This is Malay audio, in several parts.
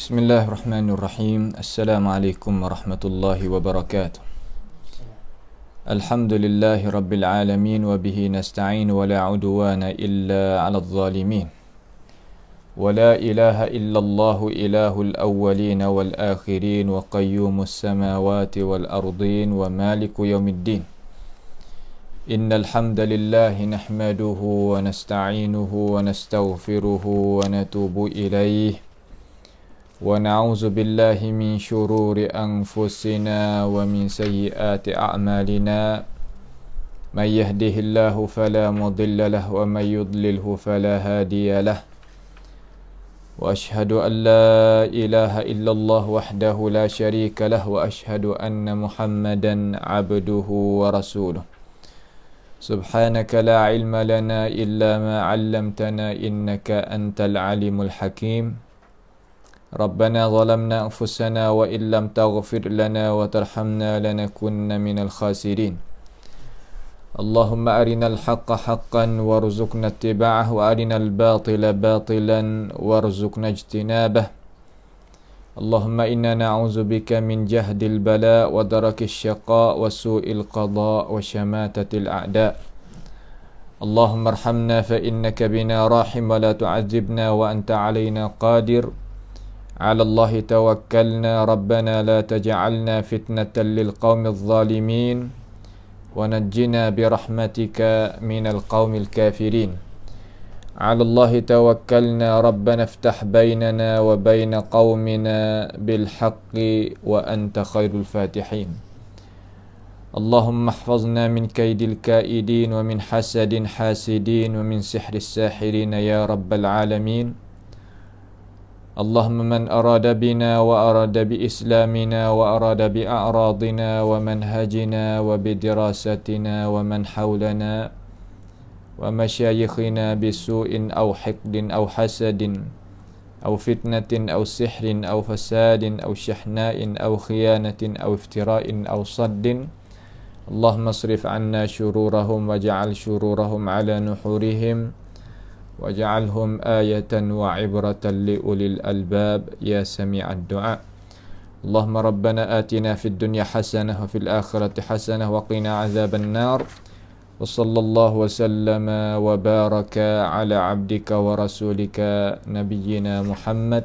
Bismillahirrahmanirrahim. Assalamualaikum warahmatullahi wabarakatuh. Alhamdulillahi rabbil alamin wa bihi nasta'in wa la udwana illa 'alal zalimin. Wa la ilaha illallah ilahul awwalin wal akhirin wa qayyumus samawati wal ardin wa maliku yaumiddin. Innal hamdalillah nahmaduhu wa nasta'inuhu wa nastaghfiruhu wa natubu ilayhi. ونعوذ بالله من شرور أنفسنا ومن سيئات أعمالنا من يهده الله فلا مضل له ومن يضلله فلا هادي له وأشهد أن لا إله إلا الله وحده لا شريك له وأشهد أن محمدا عبده ورسوله سبحانك لا علم لنا إلا ما علمتنا إنك أنت العليم الحكيم ربنا ظلمنا أنفسنا وإن لم تغفر لنا وترحمنا لنكن من الخاسرين اللهم أرنا الحق حقا وارزقنا اتباعه وأرنا الباطل باطلا وارزقنا اجتنابه اللهم إنا نعوذ بك من جهد البلاء ودرك الشقاء وسوء القضاء وشماتة الأعداء اللهم ارحمنا فإنك بنا راحم ولا تعذبنا وأنت علينا قادر على الله توكلنا ربنا لا تجعلنا فتنة للقوم الظالمين ونجنا برحمتك من القوم الكافرين على الله توكلنا ربنا افتح بيننا وبين قومنا بالحق وأنت خير الفاتحين اللهم احفظنا من كيد الكائدين ومن حسد حاسدين ومن سحر الساحرين يا رب العالمين اللهم من أراد بنا وأراد بإسلامنا وأراد بأعراضنا ومنهجنا وبدراستنا ومن حولنا ومشايخنا بسوء أو حقد أو حسد أو فتنة أو سحر أو فساد أو شحناء أو خيانة أو افتراء أو صد اللهم اصرف عنا شرورهم واجعل شرورهم على نحورهم واجعلهم آية وعبرة لأولي الألباب يا سميع الدعاء اللهم ربنا آتنا في الدنيا حسنة وفي الآخرة حسنة وقنا عذاب النار وصلى الله وسلم وبارك على عبدك ورسولك نبينا محمد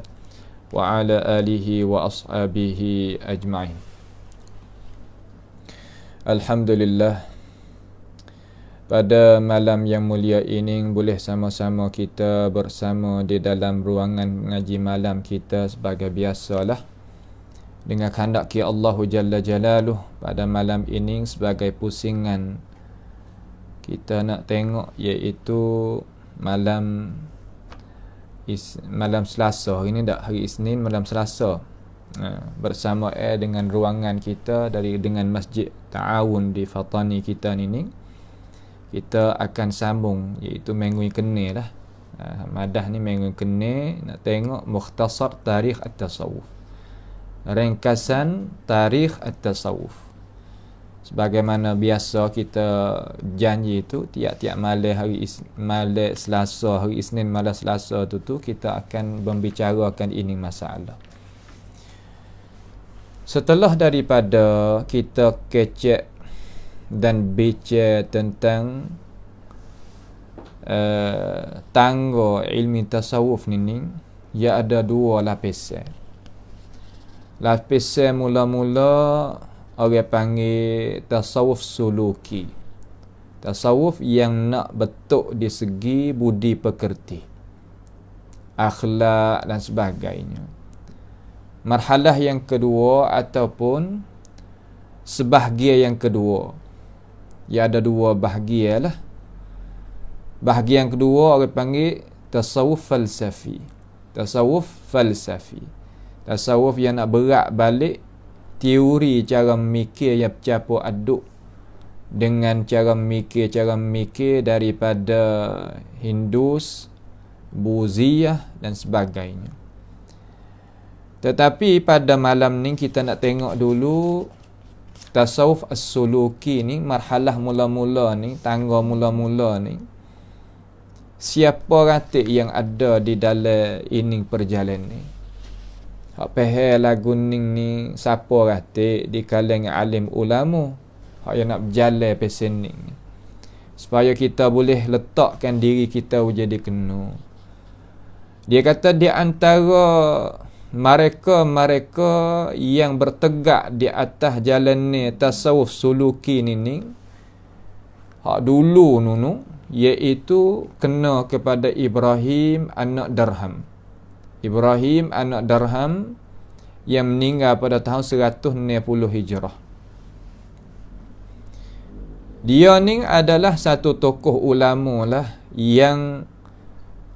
وعلى آله وأصحابه أجمعين. الحمد لله. Pada malam yang mulia ini boleh sama-sama kita bersama di dalam ruangan mengaji malam kita sebagai biasalah. Dengan kehendak Allah Jalla Jalaluh pada malam ini sebagai pusingan kita nak tengok iaitu malam Selasa. Ini dah hari Isnin malam Selasa. Bersama dengan ruangan kita dengan Masjid Ta'awun di Fatani kita ni. Kita akan sambung iaitu minggu yang kena lah. Madah ni minggu yang kena nak tengok mukhtasar tarikh at-tasawuf. Ringkasan tarikh at-tasawuf. Sebagaimana biasa kita janji itu tiap-tiap malam Selasa, hari Isnin malam Selasa tu kita akan membicarakan ini masalah. Setelah daripada kita kecek dan bicara tentang tangga ilmu tasawuf ni ia ada dua lapisan. Lapisan mula-mula orang panggil tasawuf suluki. Tasawuf yang nak betul di segi budi pekerti, akhlak dan sebagainya. Marhalah yang kedua ataupun sebahagian yang kedua, ia ada dua bahagian lah. Bahagian kedua orang panggil tasawuf falsafi. Tasawuf falsafi. Tasawuf yang nak berat balik teori cara memikir yang bercampur aduk dengan cara memikir daripada Hindus, Buddhiyah dan sebagainya. Tetapi pada malam ni kita nak tengok dulu tasawuf as-suluki ni, marhalah mula-mula ni, tangga mula-mula ni, siapa ratik yang ada di dalam ini perjalanan ni. Hak pehel lagu ni siapa ratik di kalangan alim ulama. Hak yang nak berjalan pesen ni. Supaya kita boleh letakkan diri kita jadi kena. Dia kata di antara mereka yang bertegak di atas jalan ni tasawuf suluki ni hak dulu nunu iaitu kena kepada Ibrahim anak Darham. Ibrahim anak Darham yang meninggal pada tahun 160 Hijrah. Dia ni adalah satu tokoh ulama lah yang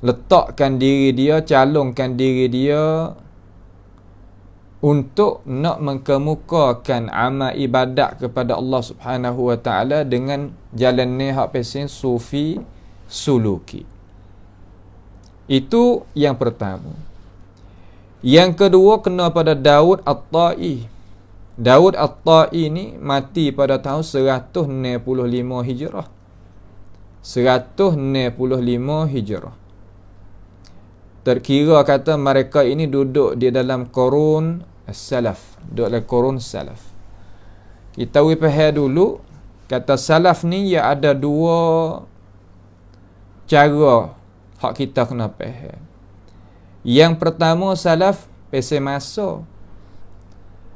letakkan diri dia, calonkan diri dia untuk nak mengkemukakan amal ibadat kepada Allah Subhanahu wa taala dengan jalan ni hak pesen sufi suluki. Itu yang pertama. Yang kedua kena pada Daud At-Tai. Daud At-Tai ni mati pada tahun 165 Hijrah. 165 Hijrah. Terkira kata mereka ini duduk di dalam Qurun Salaf, duduk dalam Qurun Salaf. Kita faham dulu, kata Salaf ni ya ada dua cara hak kita kena faham. Yang pertama Salaf pesen masa.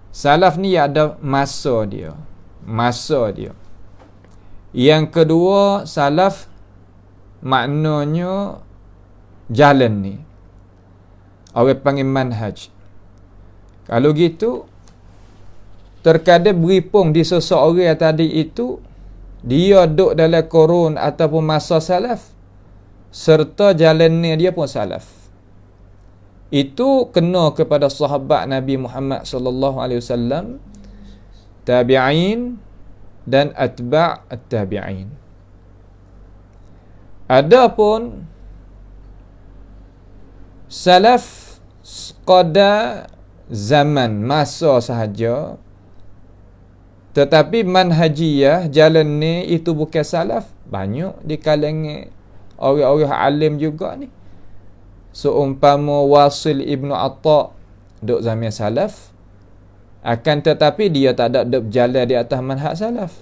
Salaf ni ya ada masa dia. Masa dia. Yang kedua Salaf maknanya jalan ni. Orang panggil manhaj. Kalau gitu, terkadang beripung di seseorang tadi itu, dia duduk dalam Qurun ataupun masa salaf, serta jalannya dia pun salaf. Itu kena kepada sahabat Nabi Muhammad sallallahu alaihi wasallam, tabi'in dan atba' at-tabi'in. Adapun salaf sekadar zaman, masa sahaja, tetapi manhajiyah, jalan ni itu bukan salaf. Banyak di kalangan orang-orang alim juga ni. Seumpama Wasil Ibnu Atta duduk zaman salaf, akan tetapi dia tak ada berjalan di atas manhaj salaf.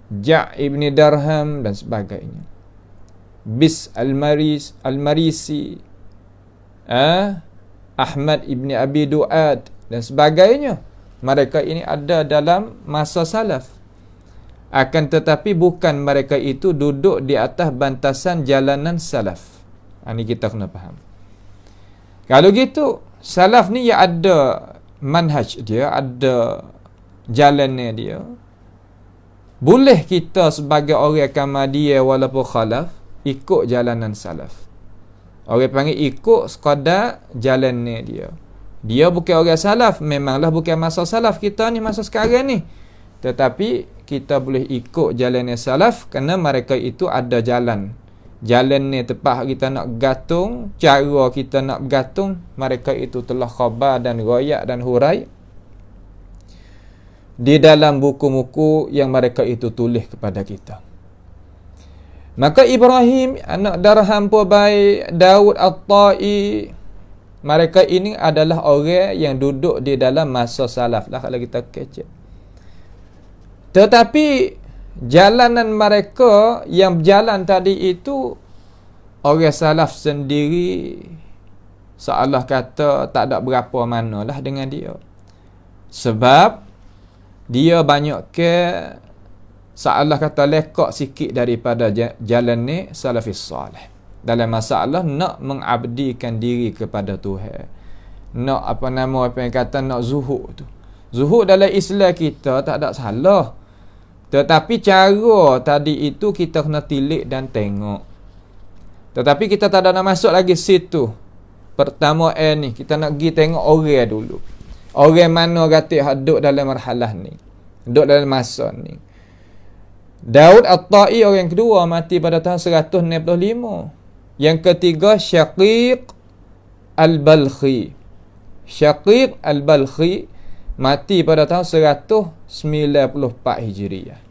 Ja' Ibni Darham dan sebagainya. Bis Al-Marisi, Ahmad Ibni Abi Du'ad dan sebagainya. Mereka ini ada dalam masa salaf. Akan tetapi bukan mereka itu duduk di atas bantasan jalanan salaf. Ini kita kena faham. Kalau gitu, salaf ni ya ada manhaj dia, ada jalannya dia. Boleh kita sebagai orang Ahmadiyah walaupun khalaf ikut jalanan salaf. Orang panggil ikut sekadar jalan ni dia. Dia bukan orang salaf, memanglah bukan masa salaf kita ni, masa sekarang ni. Tetapi kita boleh ikut jalan salaf kerana mereka itu ada jalan. Jalan ni tepat kita nak gantung, cara kita nak gantung, mereka itu telah khabar dan royak dan hurai di dalam buku-buku yang mereka itu tulis kepada kita. Maka Ibrahim anak Darham pun baik, Daud At-Tai, mereka ini adalah orang yang duduk di dalam masa salaf lah kalau kita kecek. Tetapi jalanan mereka yang berjalan tadi itu, orang salaf sendiri seolah kata tak ada berapa manalah dengan dia. Sebab dia banyak ke seolah kata lekak sikit daripada jalan ni salafis salih. Dalam masalah nak mengabdikan diri kepada Tuhan. Nak apa yang kata nak zuhud tu. Zuhud dalam Islam kita tak ada salah. Tetapi cara tadi itu kita kena tilik dan tengok. Tetapi kita tak ada nak masuk lagi situ. Pertama ni kita nak pergi tengok orang dulu. Orang mana gatik duduk dalam marhalah ni. Duduk dalam masa ni. Daud At-Tai orang kedua mati pada tahun 165. Yang ketiga Syaqiq Al-Balkhi. Syaqiq Al-Balkhi mati pada tahun 194 Hijriah.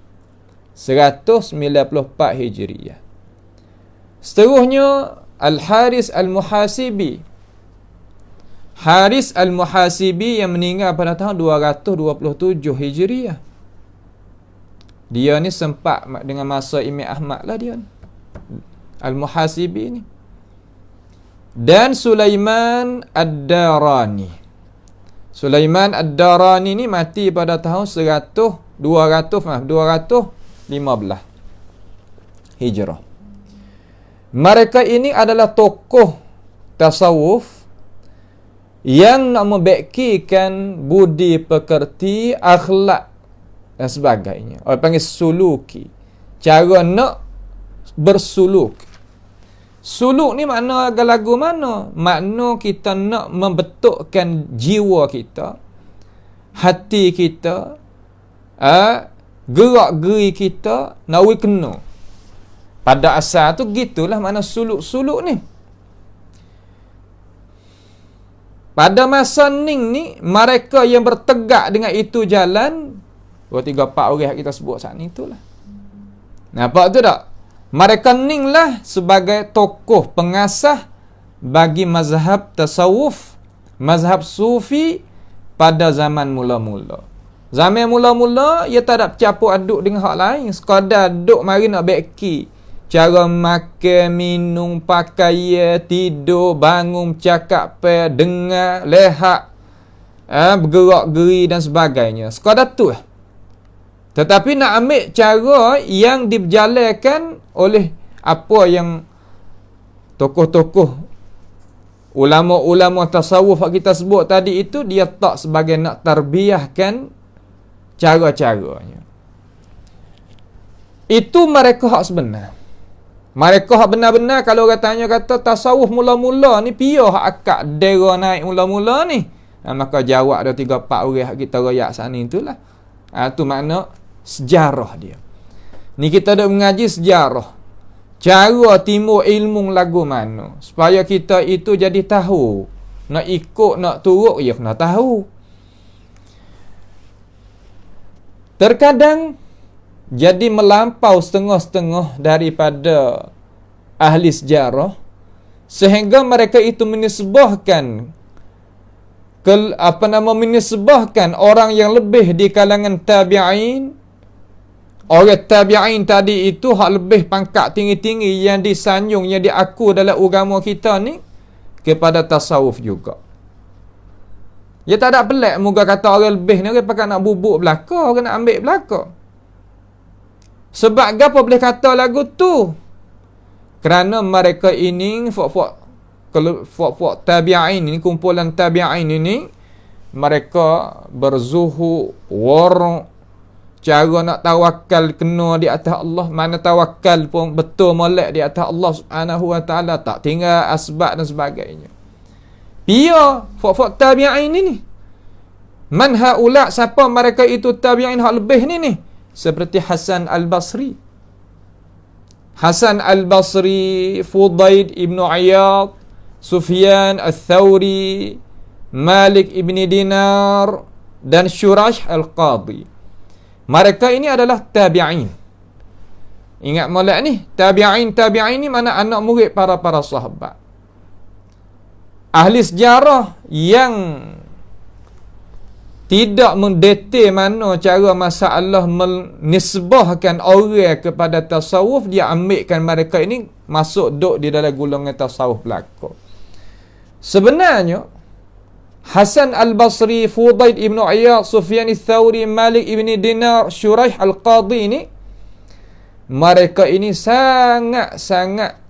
194 Hijriah. Seterusnya Al-Haris Al-Muhasibi. Haris Al-Muhasibi yang meninggal pada tahun 227 Hijriah. Dia ni sempat dengan masa Imam Ahmad lah dia ni. Al-Muhasibi ni. Dan Sulaiman Ad-Darani. Sulaiman Ad-Darani ni mati pada tahun 215 Hijrah. Mereka ini adalah tokoh tasawuf yang nak membaikkan budi pekerti, akhlak dan sebagainya. Orang panggil suluki. Cara nak bersuluk. Suluk ni makna lagu mana? Makna kita nak membetulkan jiwa kita, hati kita, gerak-geri kita nak kena. Pada asal tu gitulah makna suluk-suluk ni. Pada masa Ning ni, mereka yang bertegak dengan itu jalan, 2-3-4 orang kita sebut saat ni itulah. Nampak tu tak? Mereka Ning lah sebagai tokoh pengasas bagi mazhab tasawuf, mazhab sufi pada zaman mula-mula. Zaman mula-mula, ia tak ada bercampur aduk dengan hak lain. Sekadar duk mari nak baiki cara makan, minum, pakaian, tidur, bangun, cakap, dengar, lehat, bergerak geri dan sebagainya. Sekadar tu lah. Tetapi nak ambil cara yang diberjalankan oleh apa yang tokoh-tokoh ulama-ulama tasawuf yang kita sebut tadi itu, dia tak sebagai nak tarbiyahkan cara-caranya. Itu mereka hak sebenar. Mereka hak benar-benar kalau orang tanya kata tasawuf mula-mula ni piye hak akak dera naik mula-mula ni. Maka jawab ada 3-4 orang hak kita royak sana itulah. Tu makna sejarah dia. Ni kita dah mengaji sejarah. Cara timbul ilmu lagu mana. Supaya kita itu jadi tahu. Nak ikut, nak turut, ya kena tahu. Terkadang jadi melampau setengah-setengah daripada ahli sejarah. Sehingga mereka itu menisbahkan menisbahkan orang yang lebih di kalangan tabi'in. Orang tabi'in tadi itu hak lebih pangkat tinggi-tinggi yang disanjung, yang diaku dalam agama kita ni, kepada tasawuf juga. Ya tak ada pelik moga kata orang lebih ni orang pakai nak bubuk belaka, orang nak ambil belaka. Sebab apa boleh kata lagu tu? Kerana mereka ini fok tabi'in ini, kumpulan tabi'in ini, mereka berzuhud, wara', cara nak tawakal kena di atas Allah. Mana tawakal pun betul molek di atas Allah Subhanahu wa taala, tak tinggal asbab dan sebagainya. Pia fok tabi'in ini. Man haula, siapa mereka itu tabi'in hak lebih ni? Seperti Hasan Al-Basri. Hasan Al-Basri, Fudail Ibn Iyad, Sufyan Al-Thawri, Malik Ibn Dinar dan Shuraih Al-Qadhi. Mereka ini adalah tabi'in. Ingat molek ni, tabi'in ni mana anak murid para sahabat. Ahli sejarah yang tidak mendetail mana cara masalah menisbahkan orang kepada tasawuf, dia ambilkan mereka ini masuk duk di dalam golongan tasawuf belaka. Sebenarnya Hasan Al-Basri, Fudail Ibn Iyad, Sufyan Al-Thawri, Malik Ibn Dinar, Shuraih Al-Qadhi ini, mereka ini sangat-sangat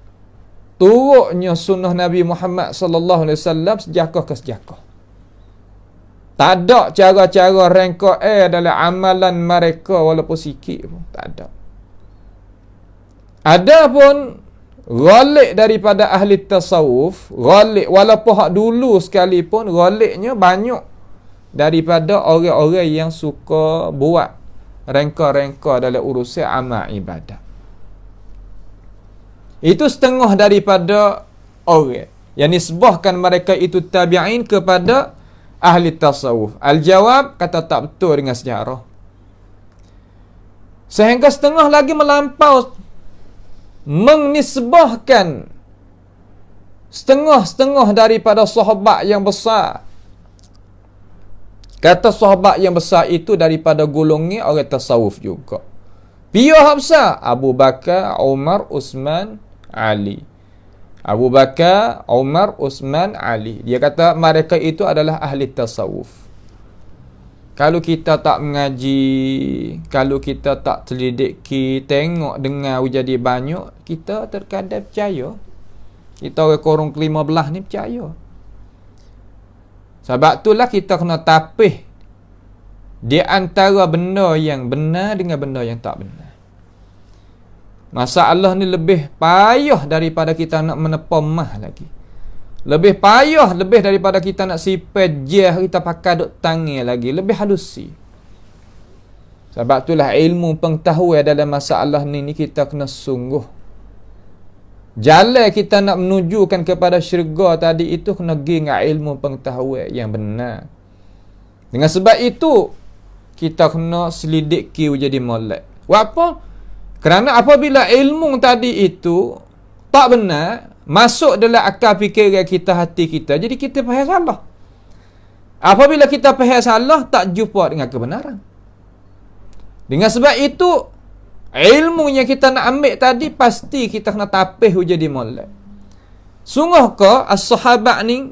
turutnya sunnah Nabi Muhammad sallallahu alaihi wasallam sejakah ke sejakah. Tak ada cara-cara rengka dalam amalan mereka walaupun sikit pun. Tak ada. Ada pun ghalib daripada ahli tasawuf, ghalib walaupun hak dulu sekalipun, ghalibnya banyak daripada orang-orang yang suka buat rengka-rengka dalam urusan amal ibadah. Itu setengah daripada orang yang nisbahkan mereka itu tabi'in kepada ahli tasawuf. Al-jawab kata tak betul dengan sejarah. Sehingga setengah lagi melampau menisbahkan setengah-setengah daripada sahabat yang besar. Kata sahabat yang besar itu daripada golongan orang tasawuf juga. Pihak besar Abu Bakar, Umar, Uthman, Ali. Abu Bakar, Umar, Uthman, Ali. Dia kata mereka itu adalah ahli tasawuf. Kalau kita tak mengaji, kalau kita tak telidiki, tengok, dengar jadi banyak, kita terkadang percaya. Kita orang korong ke-15 ni percaya. Sebab itulah kita kena tapih di antara benda yang benar dengan benda yang tak benar. Masalah ni lebih payah daripada kita nak menepa mah lagi. Lebih payah, lebih daripada kita nak sipet jah, kita pakai duk tangan lagi. Lebih halusi. Sebab itulah ilmu pengetahuan dalam masalah ni kita kena sungguh. Jalan kita nak menujukan kepada syurga tadi itu kena pergi dengan ilmu pengetahuan yang benar. Dengan sebab itu, kita kena selidiki jadi molek. Apa? Kerana apabila ilmu tadi itu tak benar, masuk dalam akal fikiran kita, hati kita, jadi kita faham salah. Apabila kita faham salah, tak jumpa dengan kebenaran. Dengan sebab itu, ilmu yang kita nak ambil tadi, pasti kita kena tapih jadi molek. Sungguh ke as-sahabat ni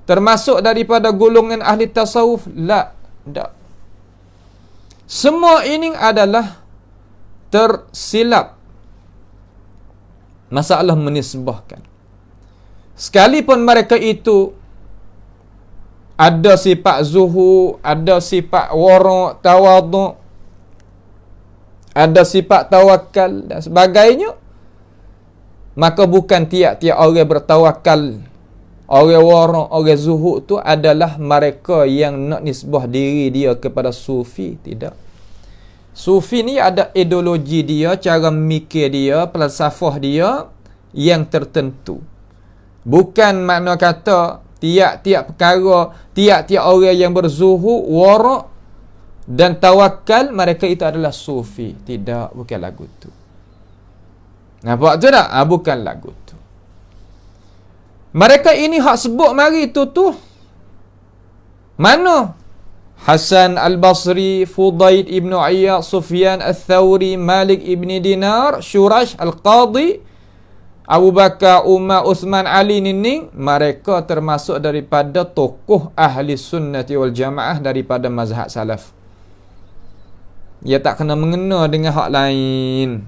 termasuk daripada golongan ahli tasawuf? Tak. Semua ini adalah tersilap masalah menisbahkan. Sekalipun mereka itu ada sifat zuhud, ada sifat wara', tawaduk, ada sifat tawakal dan sebagainya, maka bukan tiap-tiap orang bertawakal, orang wara', orang zuhud tu adalah mereka yang nak nisbah diri dia kepada sufi. Tidak. Sufi ni ada ideologi dia, cara mikir dia, falsafah dia yang tertentu. Bukan makna kata tiap-tiap perkara, tiap-tiap orang yang berzuhud, wara' dan tawakal, mereka itu adalah sufi. Tidak, bukan lagu tu. Nampak tu tak? Bukan lagu tu. Mereka ini hak sebut mari tu. Mana? Hasan Al-Basri, Fudail Ibn Iyad, Sufyan Al-Thawri, Malik Ibn Dinar, Shurash Al-Qadhi, Abu Bakar, Umar, Uthman, Ali ni, mereka termasuk daripada tokoh ahli sunnati wal jamaah daripada mazhab salaf. Ia tak kena mengena dengan hak lain.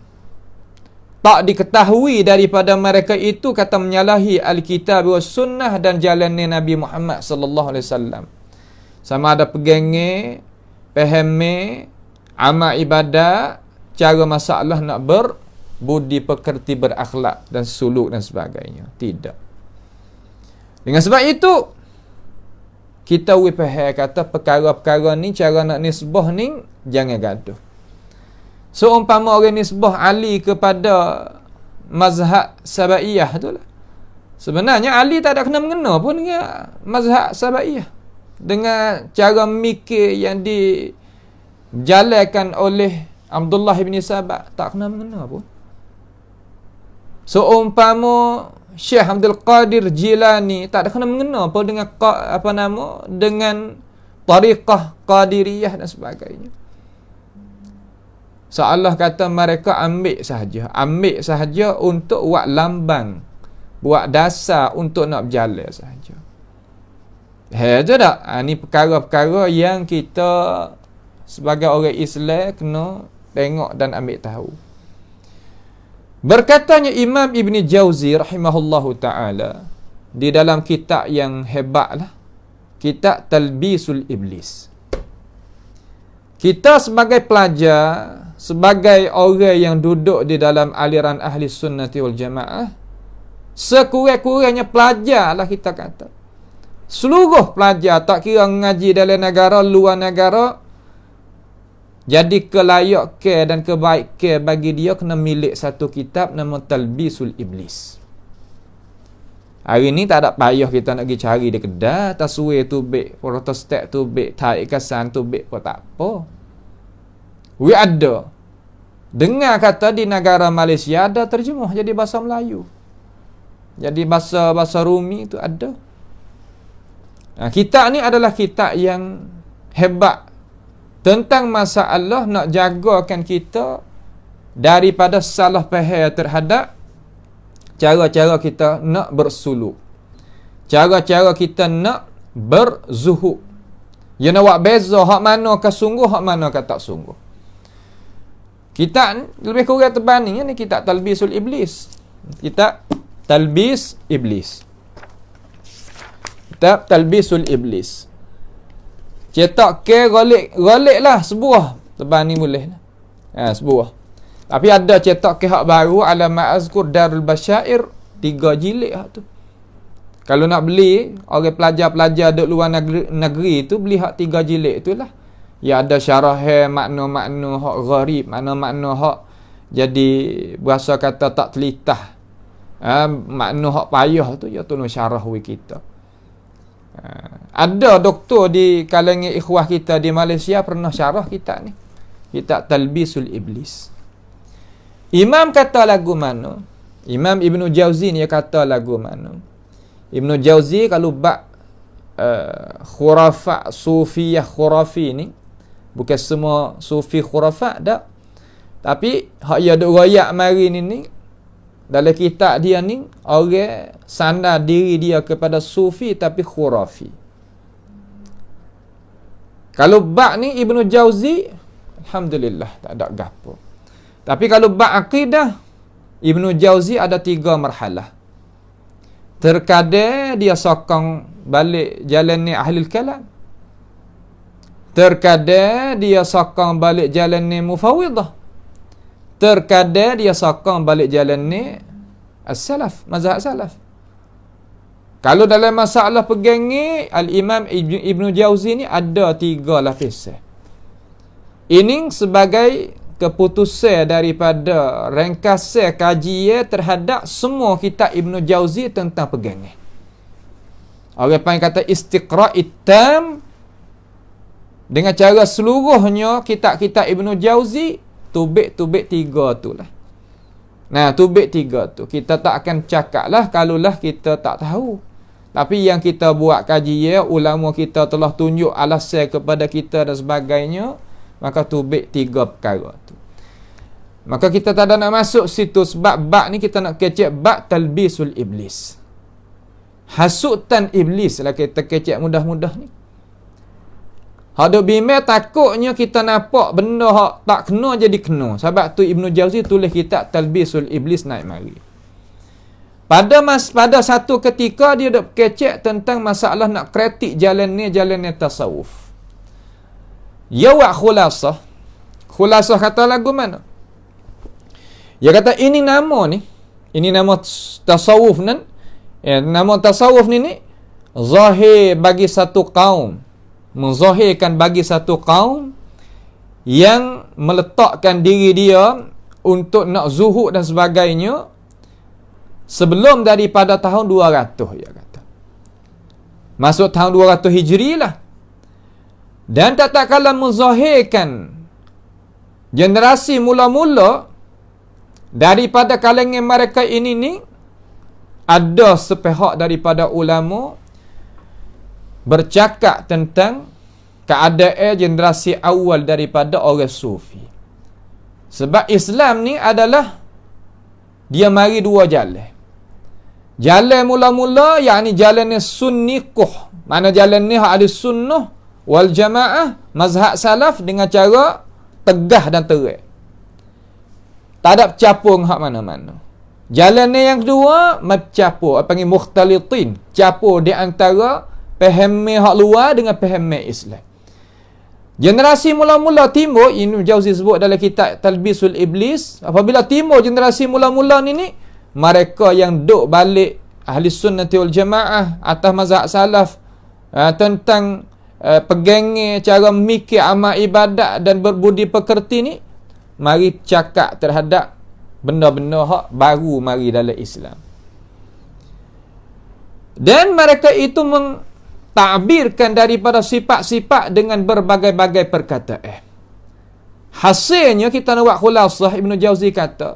Tak diketahui daripada mereka itu kata menyalahi Alkitab wa sunnah dan jalannya Nabi Muhammad sallallahu alaihi wasallam. Sama ada pegangnya, pahamnya, amal ibadat, cara masalah nak berbudi pekerti, berakhlak dan suluk dan sebagainya. Tidak. Dengan sebab itu, kita faham kata perkara-perkara ni, cara nak nisbah ni, jangan gaduh. Seumpama orang nisbah Ali kepada mazhab Sabaiyah tu lah. Sebenarnya Ali tak ada kena mengena pun dengan mazhab Sabaiyah. Dengan cara mikir yang dijalankan oleh Abdullah bin Sabah, tak kena mengena pun. Seumpama Syekh Abdul Qadir Jilani, tak ada kena mengena pun dengan dengan tariqah Qadiriyah dan sebagainya. Seolah kata mereka ambil sahaja untuk buat lambang, buat dasar untuk nak berjalan sahaja. Itu tak? Ini perkara-perkara yang kita sebagai orang Islam kena tengok dan ambil tahu. Berkatanya Imam Ibn Jauzi rahimahullahu ta'ala di dalam kitab yang hebatlah, kitab Talbisul Iblis. Kita sebagai pelajar, sebagai orang yang duduk di dalam aliran ahli sunnati wal jamaah, sekurang-kurangnya pelajarlah kita kata. Seluruh pelajar, tak kira mengaji dalam negara, luar negara, jadi kelayakan dan kebaikan bagi dia kena milik satu kitab nama Talbisul Iblis. Hari ni tak ada payah kita nak pergi cari di kedai, taswir tu bek, protestan tu bek, taik kasan tu bek pun tak apa. We ada. Dengar kata di negara Malaysia ada terjemuh jadi bahasa Melayu. Jadi bahasa Rumi itu ada. Kitab ni adalah kitab yang hebat tentang masalah nak jagakan kita daripada salah faham terhadap cara-cara kita nak bersuluk, cara-cara kita nak berzuhud. Ya nak buat beza hak manakah sungguh, hak manakah tak sungguh. Kitab lebih kurang terbanding ni kitab Talbisul Iblis. Kitab Talbis Iblis. Kitab Talbisul Iblis. Cetak ke golik lah sebuah. Terbanding boleh. Sebuah. Tapi ada cetak ke hak baru Alamat Azkur Darul Basyair 3 jilid hak tu. Kalau nak beli, orang pelajar-pelajar duduk luar negeri tu beli hak 3 jilid tu lah. Ya ada syarah makna-makna hak gharib, makna-makna hak jadi berasa kata tak telitah. Makna hak payah tu ya tolong syarah we kita. Ada doktor di kalangan ikhwah kita di Malaysia pernah syarah kitab ni. Kitab Talbisul Iblis. Imam kata lagu mana? Imam Ibn Jauzi ni kata lagu mana? Ibn Jauzi kalau bab khurafat, sufiyah khurafi ni, bukan semua sufi khurafat dak. Tapi hak ya duk royak mari ni dalam kitab dia ni orang sandar diri dia kepada sufi tapi khurafi. Kalau bab ni Ibn Jauzi alhamdulillah tak ada gapo. Tapi kalau bab akidah Ibn Jauzi ada 3 marhalah. Terkadang dia sokong balik jalan ni Ahlul Kalam. Terkadang dia sokong balik jalan ni Mufawwidah. Terkadang dia sokong balik jalan ni As-Salaf, mazhab Salaf. Kalau dalam masalah pegangi Al-Imam Ibn Jauzi ni ada 3 lapisan. Ini sebagai keputusan daripada ringkasan kajian terhadap semua kitab Ibn Jauzi tentang pegangan. Orang panggil kata istiqra'it tam dengan cara seluruhnya kitab-kitab Ibn Jauzi tubik-tubik 3 tu lah. Nah, tubik 3 tu kita tak akan cakap lah kalaulah kita tak tahu. Tapi yang kita buat kajian, ulama kita telah tunjuk alasan kepada kita dan sebagainya, maka tubik 3 perkara tu. Maka kita tak ada nak masuk situ sebab bab ni kita nak kecek bab Talbisul Iblis. Hasutan iblis lah kita kecek mudah-mudah ni. Hak bimbang takutnya kita nampak benda hak tak kena jadi kena. Sebab tu Ibn Jauzi tulis kitab Talbisul Iblis naik mari. Pada satu ketika dia dak kecek tentang masalah nak kritik jalan ni tasawuf. Ya wa khulasah. Khulasah kata lagu mana? Dia kata ini nama tasawuf nan. Nama tasawuf ni zahir bagi satu kaum, menzahirkan bagi satu kaum yang meletakkan diri dia untuk nak zuhud dan sebagainya sebelum daripada tahun 200 dia kata. Masuk tahun 200 Hijri lah. Dan tak kala menzahirkan generasi mula-mula daripada kalangan mereka ini ni ada sepihak daripada ulama bercakap tentang keadaan generasi awal daripada orang sufi. Sebab Islam ni adalah dia mari 2 jalan. Jalan mula-mula yakni jalan sunnikuh. Mana jalan ni ahli sunnah wal jamaah mazhab salaf dengan cara tegah dan terang. Tak ada capung hak mana-mana. Jalan ni yang kedua mencampur, panggil mukhtalitin, campur di antara faham hak luar dengan faham Islam. Generasi mula-mula timbul, Ibn Jauzi sebut dalam kitab Talbisul Iblis, apabila timbul generasi mula-mula ni mereka yang duk balik ahli sunnati wal jamaah atas mazhab salaf tentang pegangnya cara mikir amal ibadat dan berbudi pekerti ni, mari cakap terhadap benda-benda hak baru mari dalam Islam. Dan mereka itu takbirkan daripada sifat-sifat dengan berbagai-bagai perkataan. Hasilnya kita nak buat khulasah, Ibn Jauzi kata,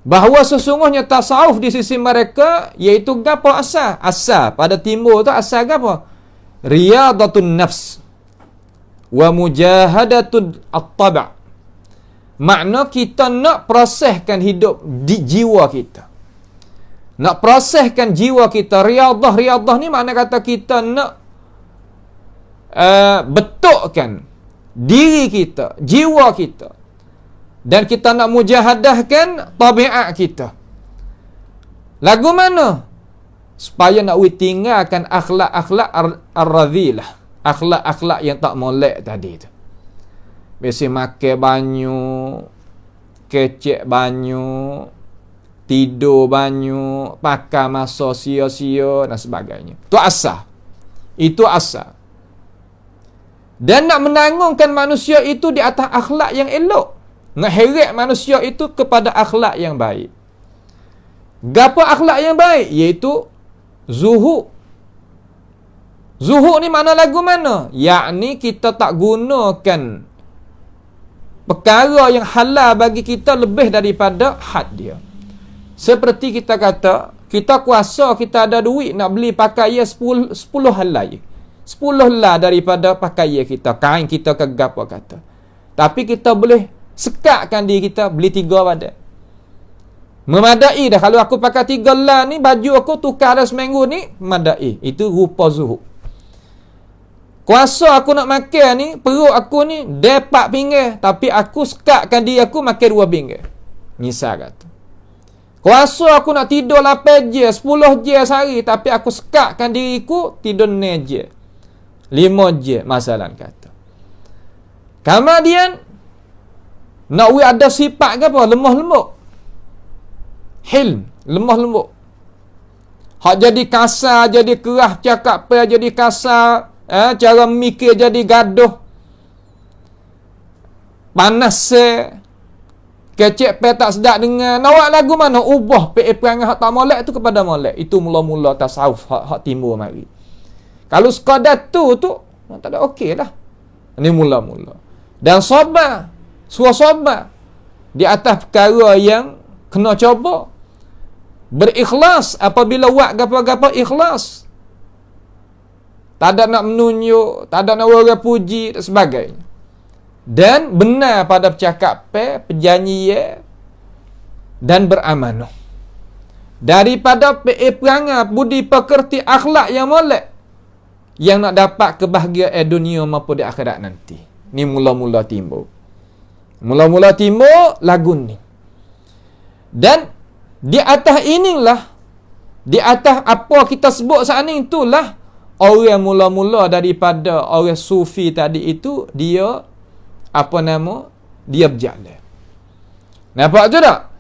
bahawa sesungguhnya tasawuf di sisi mereka iaitu gapo asal? Asal pada timur tu asal gapo? Riyadatun nafs wa mujahadatul at-tab'. Makna kita nak proseskan hidup di jiwa kita. Nak proseskan jiwa kita. Riyadah ni makna kata kita nak betulkan diri kita, jiwa kita. Dan kita nak mujahadahkan tabiat kita. Lagu mana? Supaya nak tinggalkan akhlak-akhlak ar-radhilah. Akhlak-akhlak yang tak molek tadi tu. Biasa makan banyak, kecek banyak, tidur banyak, pakai masa sia-sia dan sebagainya. Itu asal. Itu asal. Dan nak menanggungkan manusia itu di atas akhlak yang elok. Nak heret manusia itu kepada akhlak yang baik. Gapo akhlak yang baik? Iaitu zuhud. Zuhud ni mana lagu mana? Yakni kita tak gunakan perkara yang halal bagi kita lebih daripada had dia. Seperti kita kata, kita kuasa, kita ada duit nak beli pakaian 10 helai. 10 helai daripada pakaian kita, kain kita ke gapo kata. Tapi kita boleh sekatkan diri kita beli 3 badan. Memadai dah. Kalau aku pakai 3 helai ni, baju aku tukar dah seminggu ni, memadai. Itu rupa zuhud. Kuasa aku nak makan ni, perut aku ni depak pinggir, tapi aku sekatkan diri aku makan 2 pinggir. Misal kata. Kuasa aku nak tidur 8 je, 10 je sehari, tapi aku sekatkan diriku tidur 9 je. 5 je, masalah kata. Kemudian nak ada sifat ke apa? Lemah lembut. Hilm, lemah lembut. Hak jadi kasar, jadi kerah cakap apa, jadi kasar, cara mikir jadi gaduh. Panas kecek pe tak sedap dengar. Nawak lagu mana? Ubah perangai hak tak molek tu kepada molek. Itu mula-mula tasawuf hak timur mari. Kalau sekadar tu tak ada okey dah. Ini mula-mula. Dan sabar. Suruh sabar di atas perkara yang kena coba. Berikhlas apabila buat gapa-gapa ikhlas. Tak ada nak menunjuk, tak ada nak orang puji dan sebagainya. Dan benar pada percakapan, perjanjian dan beramanah. Daripada perangai budi pekerti akhlak yang molek yang nak dapat kebahagiaan dunia maupun di akhirat nanti. Ni mula-mula timbul. Mula-mula timbul lagu ni. Dan di atas inilah, di atas apa kita sebut saat ni, itulah orang mula-mula daripada orang sufi tadi itu, dia dia berjalan. Nampak tu tak?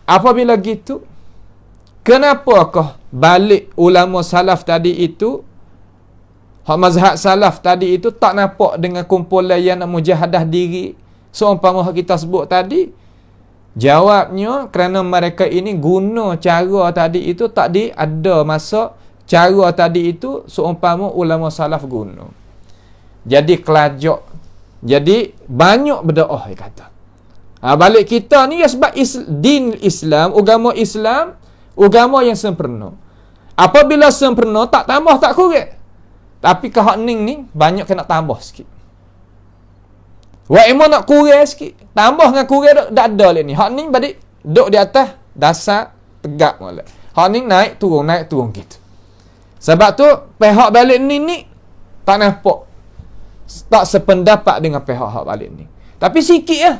Apabila gitu, kenapakah balik ulama salaf tadi itu, hak mazhab salaf tadi itu tak nampak dengan kumpulan yang nak mujahadah diri seumpama hak kita sebut tadi? Jawabnya kerana mereka ini guna cara tadi itu tak ada masa cara tadi itu seumpama ulama salaf guna. Jadi kelajak. Jadi banyak berdoa kata. Balik kita ni ya sebab din Islam, agama yang sempurna. Apabila sempurna tak tambah tak kurang. Tapi ke hak ning ni banyak kena tambah sikit. Wa emang nak kurang sikit. Tambah dengan kurang dak ada lek ni. Hak ni balik duduk di atas dasar tegak molek. Hak ni naik turun gitu. Sebab tu pihak balik ni tak nampak, tak sependapat dengan pihak balik ni. Tapi sikit lah.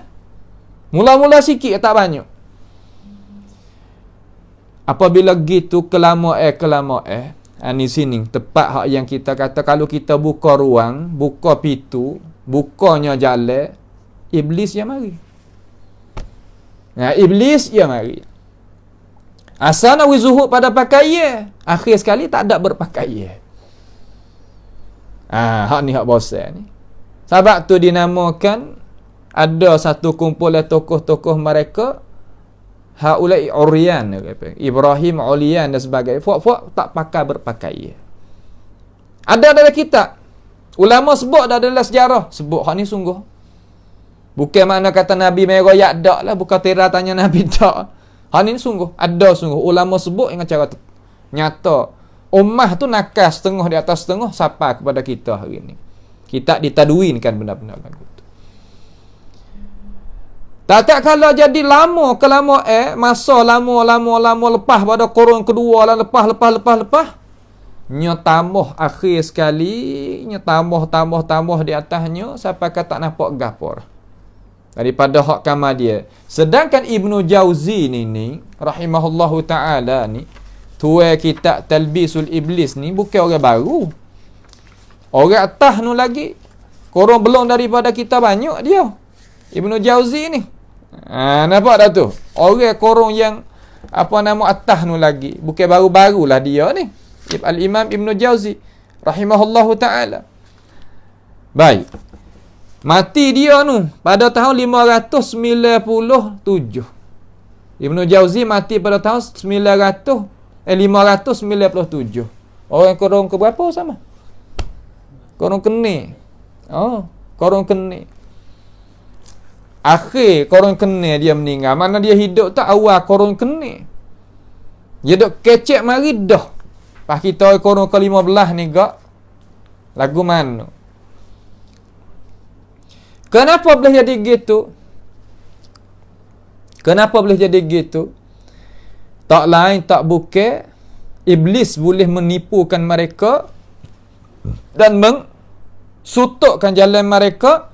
Mula-mula sikit, tak banyak. Apabila gitu kelamaan. Ni sini tepat hak yang kita kata, kalau kita buka ruang, buka pintu, bukanya jalan, iblis yang mari. Iblis yang mari. Asal nak zuhud pada pakaian, akhir sekali tak ada berpakaian. Hak ni hak bosan ni. Sebab tu dinamakan ada satu kumpulan tokoh-tokoh mereka haulai Uryan, Ibrahim Ulian dan sebagainya. Fuak-fuak tak pakai berpakaian. Ada dalam kitab. Ulama sebut dah dalam sejarah. Sebut hak ni sungguh. Bukan makna kata Nabi meroyak dak lah, bukan tera tanya Nabi dak. Ni sungguh ada sungguh ulama sebut dengan cara nyata. Ummah tu nakal setengah di atas setengah sampai kepada kita hari ni. Kita ditadwinkan benda-benda lagu tu. Tak kalau jadi lama masa lama lepas pada Quran kedua lah lepas nya tambah akhir sekali nya tambah di atasnya sampai kata nampak gapor daripada hak kamar dia. Sedangkan Ibnu Jauzi ni rahimahullahu taala ni tuai kitab Talbisul Iblis ni bukan orang baru. Orang atas nu lagi. Korang belum daripada kita banyak dia. Ibnu Jauzi ni. Nampak dah tu? Orang korang yang atas nu lagi. Bukan baru-barulah dia ni. Al-Imam Ibnu Jauzi rahimahullahu taala. Baik. Mati dia nu pada tahun 597. Ibnu Jauzi mati pada tahun 597. Orang korang ke berapa sama? Korang kena. Korang kena. Akhir korang kena dia meninggal. Mana dia hidup tak awal korang kena. Dia duk kecek mari dah. Pas kita korang ke-15 ni gak. Lagu mana? Kenapa boleh jadi gitu? Kenapa boleh jadi gitu? Tak lain tak bukan iblis boleh menipukan mereka dan mengsutukkan jalan mereka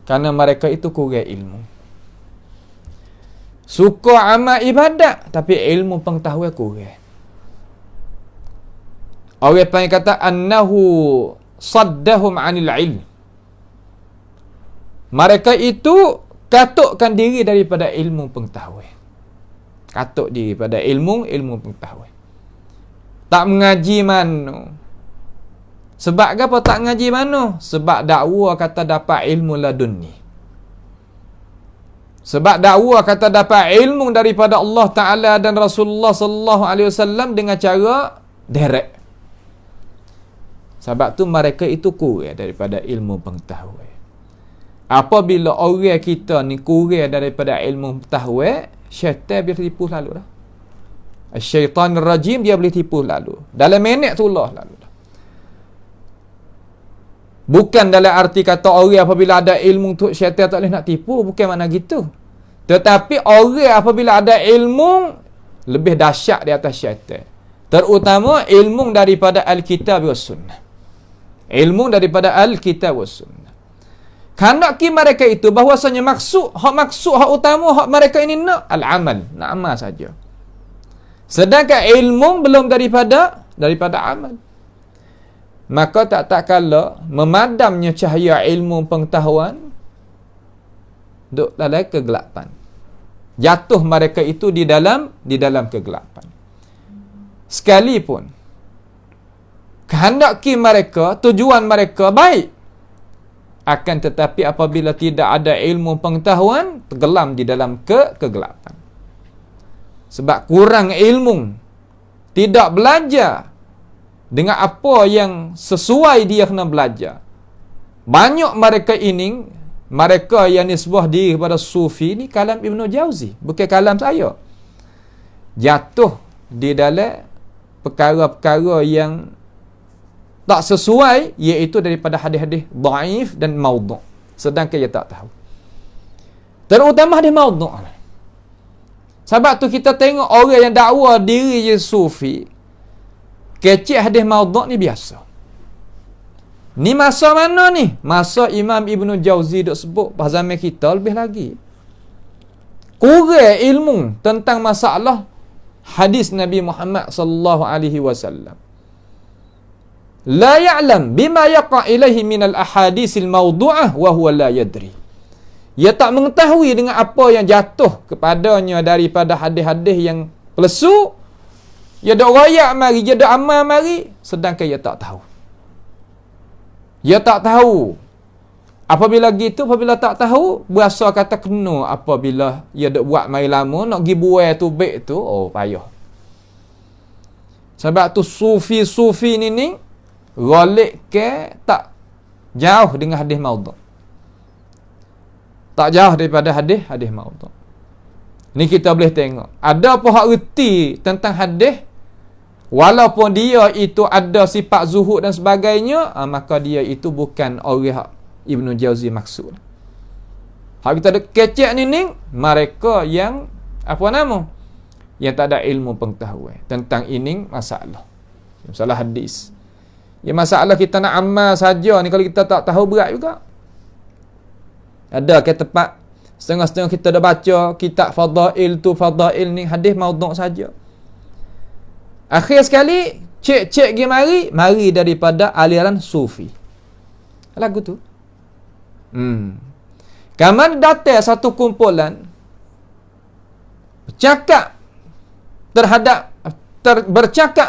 kerana mereka itu kurang ilmu. Suka amal ibadat tapi ilmu pengetahuan kurang. Orang panggil kata annahu saddahum 'anil ilm. Mereka itu katukkan diri daripada ilmu pengetahuan. Katuk diri pada ilmu pengetahuan. Tak mengaji mana. Sebab apa tak mengaji mana? Sebab dakwa kata dapat ilmu ladunni. Sebab dakwa kata dapat ilmu daripada Allah Ta'ala dan Rasulullah sallallahu alaihi wasallam dengan cara direct. Sebab tu mereka itu kurang daripada ilmu pengetahuan. Apabila orang kita ni kurang daripada ilmu pengetahuan, syaitan boleh tipu lalu dah. Syaitan rajim dia boleh tipu lalu. Dalam minit tu lalu dah. Bukan dalam arti kata orang apabila ada ilmu tu syaitan tak boleh nak tipu, bukan makna gitu. Tetapi orang apabila ada ilmu lebih dahsyat di atas syaitan. Terutama ilmu daripada Al-Kitab was Sunnah. Ilmu daripada Al-Kitab was Sunnah. Kandaki mereka itu bahwasanya maksud hak utama hak mereka ini nak al-amal, nak amal saja. Sedangkan ilmu belum daripada amal. Maka tak kala memadamnya cahaya ilmu pengetahuan duduk dalam kegelapan. Jatuh mereka itu di dalam kegelapan. Sekalipun kehendaki mereka, tujuan mereka baik, akan tetapi apabila tidak ada ilmu pengetahuan, tenggelam di dalam kegelapan. Sebab kurang ilmu, tidak belajar dengan apa yang sesuai dia kena belajar. Banyak mereka ini, mereka yang nisbah diri kepada sufi ni, kalam Ibnu Jauzi, bukan kalam saya. Jatuh di dalam perkara-perkara yang tak sesuai, iaitu daripada hadis-hadis dhaif dan maudhu'. Sedangkan dia tak tahu. Terutama hadis maudhu'. Sebab tu kita tengok orang yang dakwa diri je sufi, kecek hadis maudhu' ni biasa. Ni masa mana ni? Masa Imam Ibnu Jauzi duk sebut, pas zaman kita lebih lagi. Kurang ilmu tentang masalah hadis Nabi Muhammad sallallahu alaihi wasallam. La ya'lam bima yaqa' ilaihi minal ahadisil mawdu'ah wa huwa la yadri. Ia tak mengetahui dengan apa yang jatuh kepadanya daripada hadis-hadis yang pelesu. Ia dak royak mari, ia dak amal mari, sedangkan ia tak tahu. Ia tak tahu. Apabila tak tahu, berasa kata kena apabila ia dak buat mari lama nak pergi buai tu baik tu, oh payah. Sebab tu sufi ni galik ke tak jauh dengan hadis maudhu'. Tak jauh daripada hadis maudhu'. Ni kita boleh tengok. Ada apa hak reti tentang hadis, walaupun dia itu ada sifat zuhud dan sebagainya, maka dia itu bukan orang Ibnu Jauzi maksud. Hak kita ada kecek ni mereka yang apa nama? Yang tak ada ilmu pengetahuan tentang ini masalah. Masalah hadis. Ya masalah kita nak amal saja ni, kalau kita tak tahu berat juga. Ada ke tempat setengah-setengah kita dah baca kitab fadail tu, fadail ni hadis maudhu' saja. Akhir sekali cek mari daripada aliran sufi. Lagu tu. Kaman datang satu kumpulan bercakap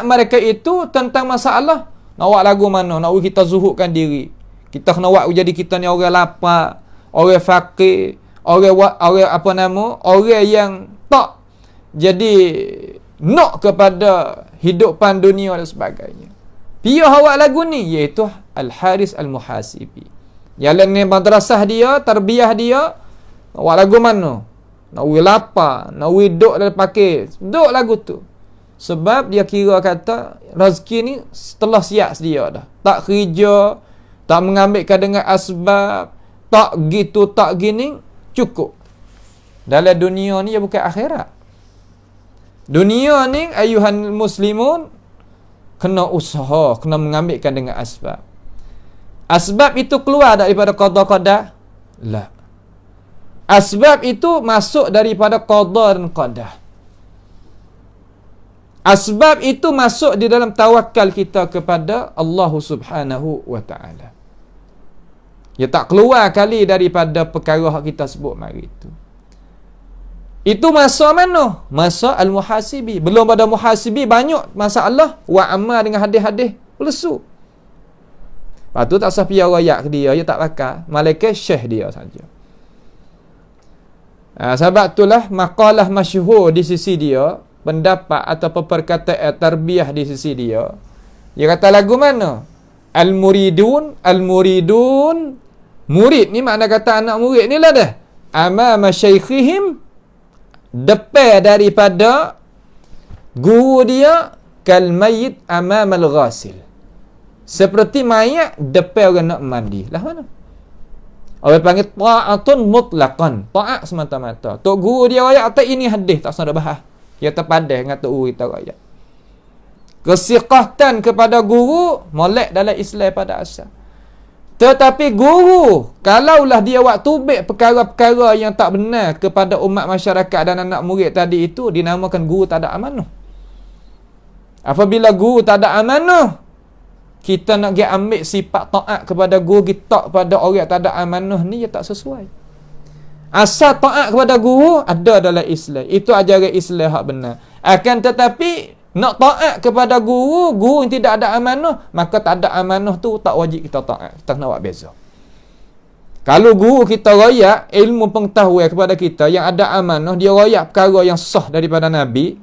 mereka itu tentang masalah nak buat lagu mana, nak kita zuhudkan diri. Kita kena buat jadi kita ni orang lapar, orang fakir, orang yang tak jadi nak kepada hidupan dunia dan sebagainya. Dia awak lagu ni iaitu Al-Haris Al-Muhasibi. Jalan ni madrasah dia, tarbiyah dia, nak buat lagu mana? Nak lapar, nak duk dan pakai. Duk lagu tu. Sebab dia kira kata rezeki ni setelah siap sedia dah. Tak kerja, tak mengambilkan dengan asbab, tak gitu, tak gini, cukup. Dalam dunia ni, ya bukan akhirat. Dunia ni, ayuhan muslimun, kena usaha, kena mengambilkan dengan asbab. Asbab itu keluar daripada qada. La. Asbab itu masuk daripada qada dan qadar. Asbab itu masuk di dalam tawakal kita kepada Allah Subhanahu wa ta'ala. Ya tak keluar kali daripada perkara yang kita sebut mari itu. Itu masa mana? Masa Al-Muhasibi. Belum pada Muhasibi banyak masalah wa amal dengan hadis-hadis lesu. Lepas tu tak usah piar rakyat ke dia, dia tak pakar. Malaikat syekh dia saja. Sebab itulah maqalah masyhur di sisi dia, pendapat atau perkataan tarbiyah di sisi dia. Dia kata lagu mana? Al-muridun, murid ni makna kata anak murid ni lah dah. Amama syaikhihim, depan daripada guru dia, kal mayyit amamal ghasil. Seperti mayat depan orang nak mandi. Lah mana? Orang panggil ta'atun mutlaqan. Ta'at semata-mata. Tok guru dia ayat atas ini hadis, tak usah dah bahas. Dia terpadah dengan tok guru kita ayat. Kesiqahtan kepada guru molek dalam Islam pada asal. Tetapi guru, kalaulah dia buat tubik perkara-perkara yang tak benar kepada umat masyarakat dan anak murid tadi itu, dinamakan guru tak ada amanah. Apabila guru tak ada amanah, kita nak pergi ambil sifat taat kepada guru kita pada orang tak ada amanah ni, ya tak sesuai. Asal taat kepada guru ada dalam Islam. Itu ajaran Islam hak benar. Akan tetapi nak taat kepada guru yang tidak ada amanah, maka tak ada amanah tu tak wajib kita taat. Kita kena buat beza. Kalau guru kita royak ilmu pengetahuan kepada kita yang ada amanah, dia royak perkara yang sah daripada Nabi,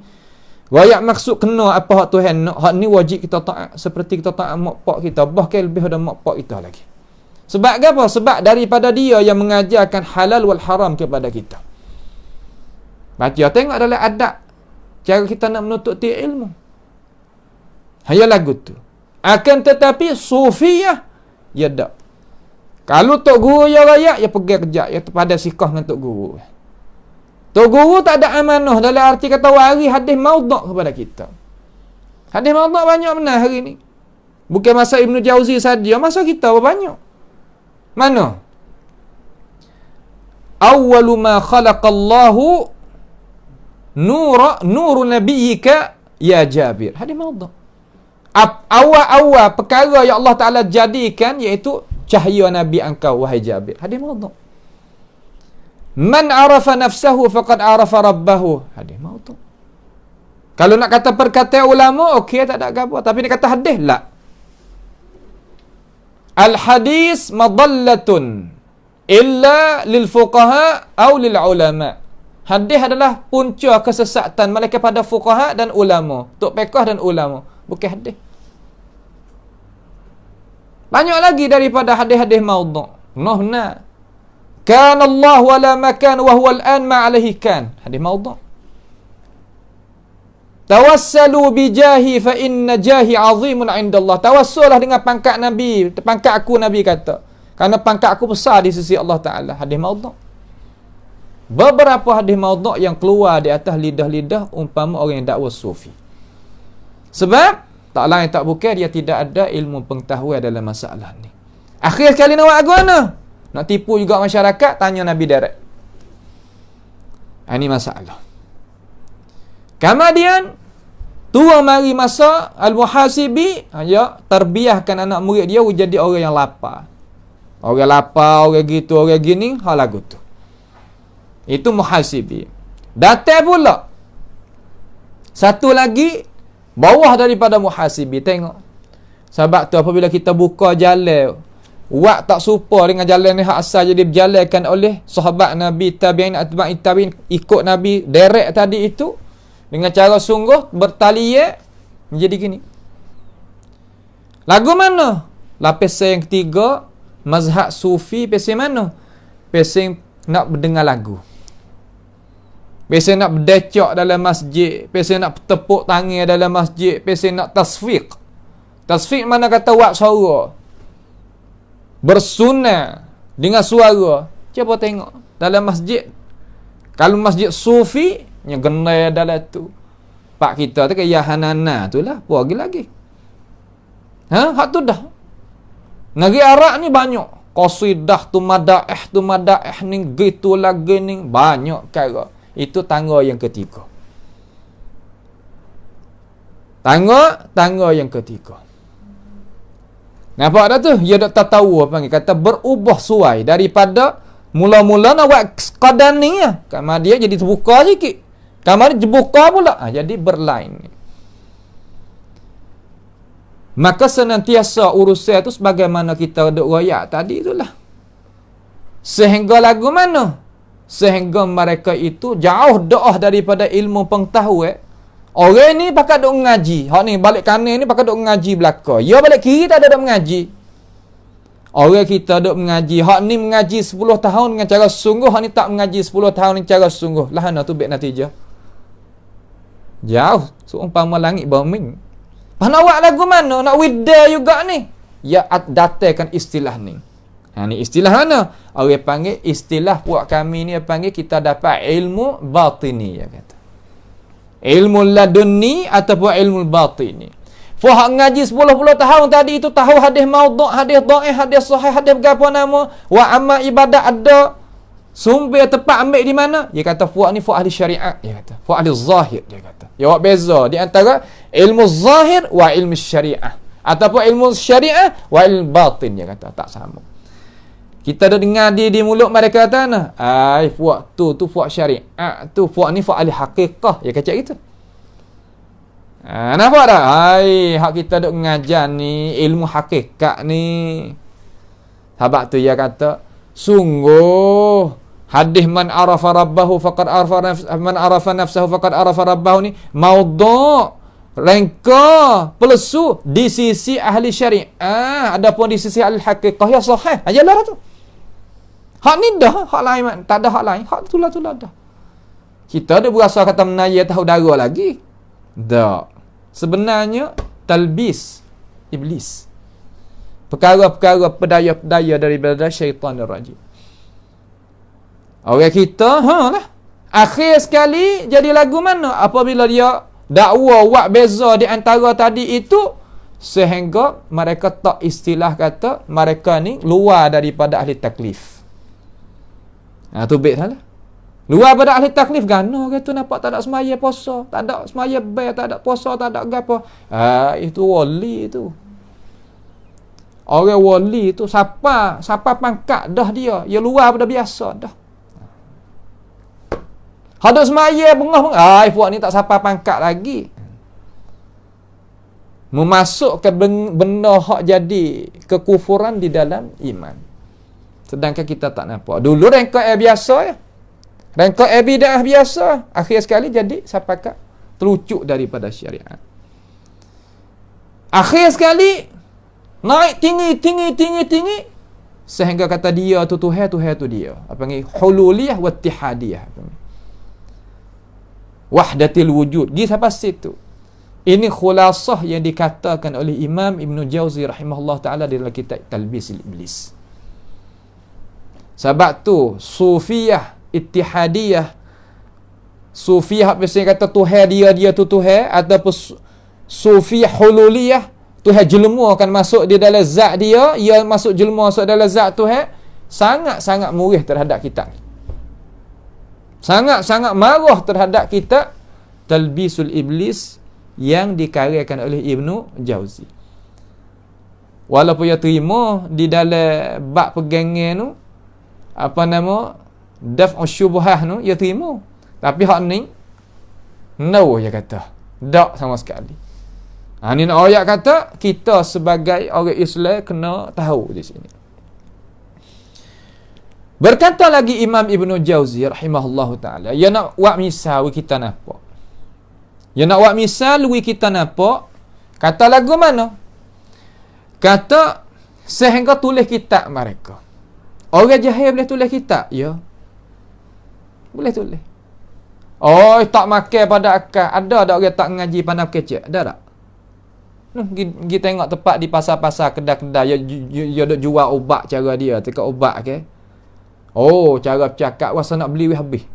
royak maksud kena apa hak Tuhan nak, hak ni wajib kita taat seperti kita taat mak pak kita, bahkan lebih daripada mak pak kita lagi. Sebab apa? Sebab daripada dia yang mengajarkan halal wal haram kepada kita. Baca tengok dalam adab cara kita nak menuntut ilmu. Hanya lagu tu. Akan tetapi sufiyah ya tak. Kalau tok guru ya rakyat, ya pergi kejap, ya pada sikah dengan tok guru. Tok guru tak ada amanah dalam arti kata wari hadis maudhu' kepada kita. Hadis maudhu' banyak benar hari ni. Bukan masa Ibnu Jauzi saja, masa kita banyak. Mana? Awwalu ma khalaqallahu nuru nabiyyika ya Jabir. Hadis maudhu'. Awal-awal perkara yang Allah Ta'ala jadikan iaitu cahaya Nabi engkau wahai Jabir. Hadis maudhu'. Man arafa nafsahu faqad arafa rabbahu. Hadis maudhu'. Kalau nak kata perkataan ulama, okey, tak ada apa. Tapi nak kata hadis, la. Al-hadis madallatun illa lil fuqaha atau lil ulama. Hadis adalah punca kesesatan mereka pada fuqaha dan ulama. Tok fiqh dan ulama. Bukan hadis. Banyak lagi daripada hadis-hadis maudhu'. Nah. Kana Allah wala makan wa huwa al-an ma alaihi kan. Hadis maudhu'. Tawassalu bi jahi fa inna jahi 'azimun 'inda Allah. Tawassullah dengan pangkat Nabi, pangkat aku, Nabi kata. Kerana pangkat aku besar di sisi Allah Taala. Hadis maudhu'. Beberapa hadis maudhu' yang keluar di atas lidah-lidah umpama orang yang dakwa sufi. Sebab tak lain tak bukan dia tidak ada ilmu pengetahuan dalam masalah ni. Akhir sekali nak buat aku mana? Nak tipu juga masyarakat, tanya Nabi direct. Ini masalah. Kemudian tua mari masa Al-Muhasibi ya terbiahkan anak murid dia jadi orang yang lapar. Orang lapar, orang gitu, orang gini, hal lagu tu. Itu Muhasibi. Datang pula satu lagi bawah daripada Muhasibi, tengok. Sebab tu apabila kita buka jalan, wak tak serupa dengan jalan ni hak asal jadi berjalankan oleh sahabat Nabi, tabi'in, atba'i tabi'in, ikut Nabi direct tadi itu dengan cara sungguh bertaliak menjadi gini. Lagu mana? Lapis yang ketiga, mazhab sufi pesen mana? Pesen nak mendengar lagu. Biasa nak berdecak dalam masjid, biasa nak tepuk tangan dalam masjid, biasa nak tasfiq. Tasfiq mana kata wak suara. Bersunah dengan suara. Cuba tengok dalam masjid. Kalau masjid sufi, yang genai dalam tu. Pak kita tu kayak Hanana tu lah, apa lagi. Hak tu dah. Negeri Arab ni banyak. Qasidah tu madaih ni gitu lagi ni banyak kira. Itu tangga yang ketiga. Tangga yang ketiga. Nampak dah tu? Dia tak tahu apa panggil. Kata berubah suai daripada mula-mula nak buat qadam ni ya. Kamar dia jadi terbuka sikit. Kamar dia terbuka pula. Jadi berlain. Maka senantiasa urusan tu sebagaimana kita duk royak tadi itulah. Sehingga lagu mana? Sehingga mereka itu jauh doa daripada ilmu pengetahuan. Orang ni pakat duk mengaji. Hak ni balik kanan ni pakat duk mengaji belaka. Ya balik kiri tak ada duk mengaji. Orang kita duk mengaji. Hak ni mengaji 10 tahun dengan cara sungguh. Hak ni tak mengaji 10 tahun dengan cara sungguh. Lah mana tu baik natijah. Jauh. Seumpama langit bumi. Nak buat lagu mana? Nak wida juga ni. Ya datangkan istilah ni. Ni istilah mana? Orang panggil istilah puak kami ni panggil kita dapat ilmu batini ya kata. Ilmu laduni ataupun ilmu batini. Fahak ngaji 10 tahun tadi itu tahu hadis maudhu', hadis dhaif, hadis sahih, hadis berapa nama, wa amma ibadah ada sumber tepat ambil di mana? Dia kata puak ni puak ahli syariat dia kata. Puak ahli zahir dia kata. Ya buat beza di antara ilmu zahir wa ilmu syariah ataupun ilmu syariah wa ilmu batin dia kata tak sama. Kita dah dengar di mulut mereka kata nah, puak tu puak syariat, tu puak ni puak ahli hakikah. Ya kata gitu. Nampak tak? Hak kita duk mengajar ni ilmu hakikat ni. Sebab tu dia kata, sungguh hadis man arafa rabbahu faqad arafa man arafa nafsahu faqad arafa rabbahu ni maudhu', rengka, pelesu di sisi ahli syariah, adapun di sisi ahli hakikah ya sahih. Ajalah tu. Hak ni dah, hak lain tak ada hak lain. Hak tu lah dah. Kita ada berasa kata menaya tahu dara lagi. Tak. Sebenarnya talbis iblis. Perkara-perkara pedaya-pedaya daripada syaitanir rajim. Orang kita lah. Akhir sekali jadi lagu mana? Apabila dia dakwa buat beza di antara tadi itu sehingga mereka tak istilah kata mereka ni luar daripada ahli taklif. Tu baik salah. Luar pada ahli taklif gana kata nampak tak ada semaya puasa, tak ada semaya bayar, tak ada puasa, tak ada gapo. Itu wali tu. Orang wali tu siapa pangkat dah dia luar pada biasa dah. Ada semaya bengah-bengah, puak ni tak siapa pangkat lagi. Memasukkan benda hak jadi kekufuran di dalam iman. Sedangkan kita tak nampak. Dulu rengkok biasa ya. Rengkok bidah biasa. Akhir sekali jadi sapakat terucuk daripada syariat. Akhir sekali naik tinggi. sehingga kata dia tu Tuhan tu dia. Apa panggil? Hululiyah wa ittihadiyah. Wahdatil wujud. Gi sampai situ. Ini khulasah yang dikatakan oleh Imam Ibn Jauzi rahimahullah ta'ala dalam kitab Talbisil Iblis. Sebab tu Sufiyah Ittihadiyah, Sufiyah biasanya kata Tuhan dia tu Tuhan, ataupun Sufiyah Hululiyah, Tuhan jelma akan masuk di dalam zat dia, ia masuk jelma masuk dalam zat Tuhan, sangat-sangat murih terhadap kita. Sangat-sangat marah terhadap kita Talbisul Iblis yang dikaryakan oleh Ibnu Jauzi. Walaupun ia terima di dalam bab pegangan tu, apa nama, daf'u syubhah tu, ia terima. Tapi hak ni no, dia kata tak sama sekali. Ni nak ayat kata kita sebagai orang Islam kena tahu di sini. Berkata lagi Imam Ibn Jauzi rahimahullahu ta'ala, ya nak buat misal kita nampak. Ya nak buat misal kita nampak. Kata lagu mana? Kata sehingga tulis kitab mereka. Orang jahil boleh tulis kitab? Ya. Boleh tulis. Oh, tak makan pada akal. Ada tak orang tak ngaji pandai kecek? Ada tak? Pergi tengok tempat di pasar-pasar, kedai-kedai, dia duk jual ubat cara dia, tekak ubat ke. Oh, cara bercakap rasa nak beli habis.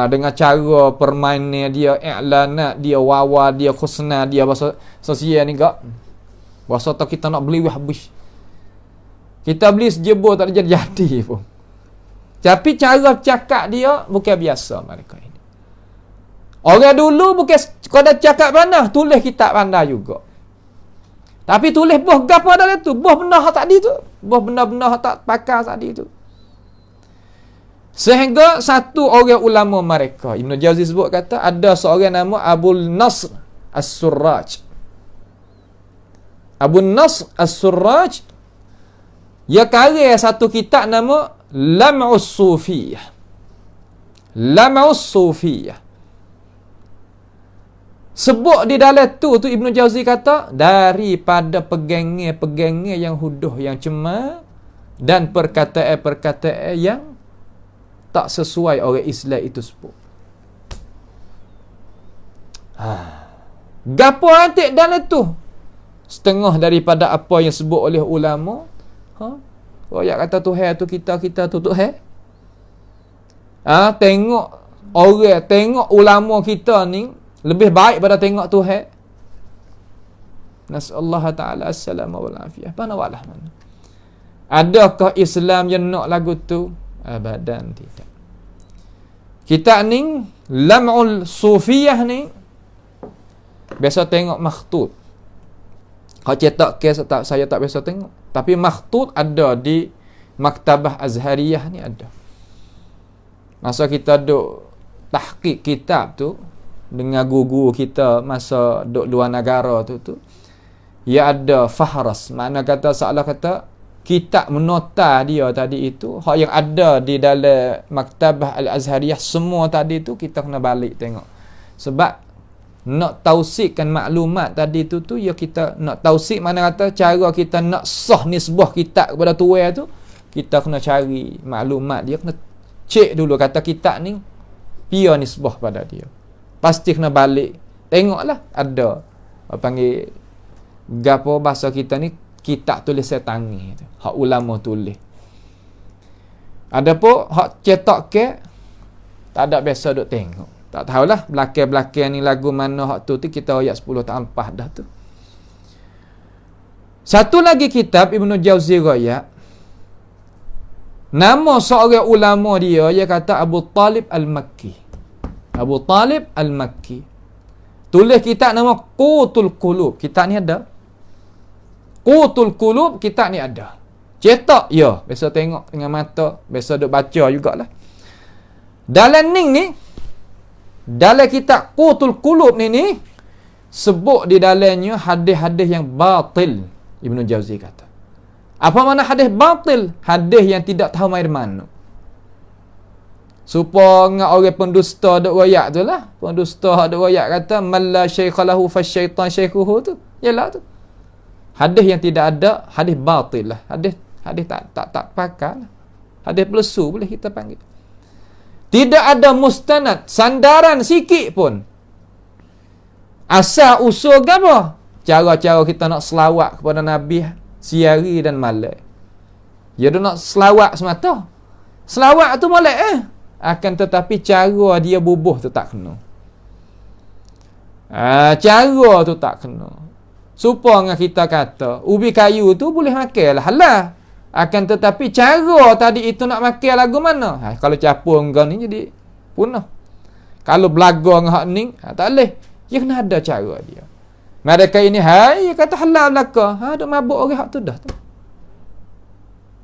Dengan cara permainan dia, iklanat dia, wawa dia, khusna dia, bahasa sosial ni kak. Bahasa tak kita nak beli habis. Kita beli sejebur tak jadi pun. Tapi cara bercakap dia bukan biasa mereka ini. Orang dulu bukan sekadar cakap pandai, tulis kitab pandai juga. Tapi tulis boh gapo dalam tu, boh benda hak tadi tu, boh benda-benda hak tak pakar tadi tu. Sehingga satu orang ulama mereka, Ibn Jauzi sebut kata, ada seorang nama Abul Nasr As-Surraj. Abu Nasr As-Surraj, ia karya satu kitab nama Lam'us Sufiyah. Lam'us Sufiyah. Sebut di dalam tu Ibn Jauzi kata, daripada pegangnya yang huduh, yang cemar, dan perkataan-perkataan yang tak sesuai orang Islam itu sebut. Gapo antik dalam tu? Setengah daripada apa yang sebut oleh ulama. Royak kata Tuhan tu kita tu Tuhan. Tengok orang, tengok ulama kita ni lebih baik pada tengok Tuhan. Nasallahu ta'ala as-salamah wal afiyah. Mana walah mana? Adakah Islam yang nak lagu tu? Abadan tidak. Kita ni Lam'ul Sufiyah ni biasa tengok makhtut. Kalau cetak kes saya tak biasa tengok. Tapi makhtut ada di Maktabah Azhariyah ni ada. Masa kita duk tahqiq kitab tu dengan guru kita masa duk luar negara tu ia ada fahras, makna kata seolah kata kitab menota dia tadi itu hak yang ada di dalam Maktabah Al-Azhariyah semua tadi tu kita kena balik tengok. Sebab nak tausikkan maklumat tadi tu ya kita nak tausik, mana kata cara kita nak sah nisbah kitab kepada tuan tu, kita kena cari maklumat dia, kena cek dulu kata kitab ni pia nisbah pada dia. Pasti kena balik tengoklah ada apa panggil gapo bahasa kita ni kitab tulisan tangan tu, hak ulama tulis. Adapun hak cetak ke tak ada biasa duk tengok. Tak tahulah belakang-belakang ni lagu mana hak tu kita ayat 10 tak ampah dah tu. Satu lagi kitab Ibn Jauzi royak, nama seorang ulama dia kata Abu Talib Al-Makki. Abu Talib Al-Makki. Tulis kitab nama Qutul Qulub. Kitab ni ada. Qutul Qulub, kitab ni ada. Cetak ya, biasa tengok dengan mata, biasa duk baca jugalah. Dalam ni dalam kitab Qutul Qulub ni sebut di dalamnya hadis-hadis yang batil. Ibn Jauzi kata. Apa makna hadis batil? Hadis yang tidak tahu main mana. Supaya orang pendusta duk royak tu lah. Pendusta duk royak kata man la syaikha lahu fasyaitan syaikhuhu tu. Yalah tu. Hadis yang tidak ada, hadis batil lah. Hadis tak pakar. Hadis pelesu boleh kita panggil. Tidak ada mustanad, sandaran sikit pun. Asal usul apa? Cara-cara kita nak selawat kepada Nabi siari dan malam. Dia nak selawat semata. Selawat tu molek akan tetapi cara dia bubuh tu tak kena. Cara tu tak kena. Supaya kita kata ubi kayu tu boleh makan lah halal. Akan tetapi cara tadi itu nak makan lagu mana? Kalau capur engkau ni jadi punah. Kalau belaga dengan hak ni, tak boleh. Dia kena ada cara dia. Mereka ini, dia kata halal belaka. Duk mabuk orang hak tu dah tu.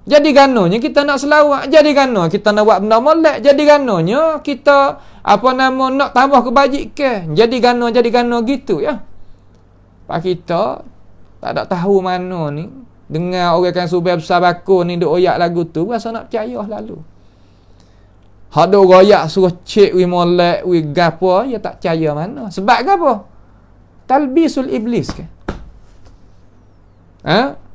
Jadi ganonya kita nak selawat. Jadi gano kita nak buat benda molek. Jadi ganonya kita, nak tambah kebajikan. Jadi gano gitu ya. Pak kita, tak ada tahu mana ni. Dengar orang kan subah besar bakul ni duk oyak lagu tu, rasa nak percaya lalu. Hak duk royak suruh cek wi molek wi gapo, ya tak percaya mana. Sebab gapo? Talbisul iblis ke?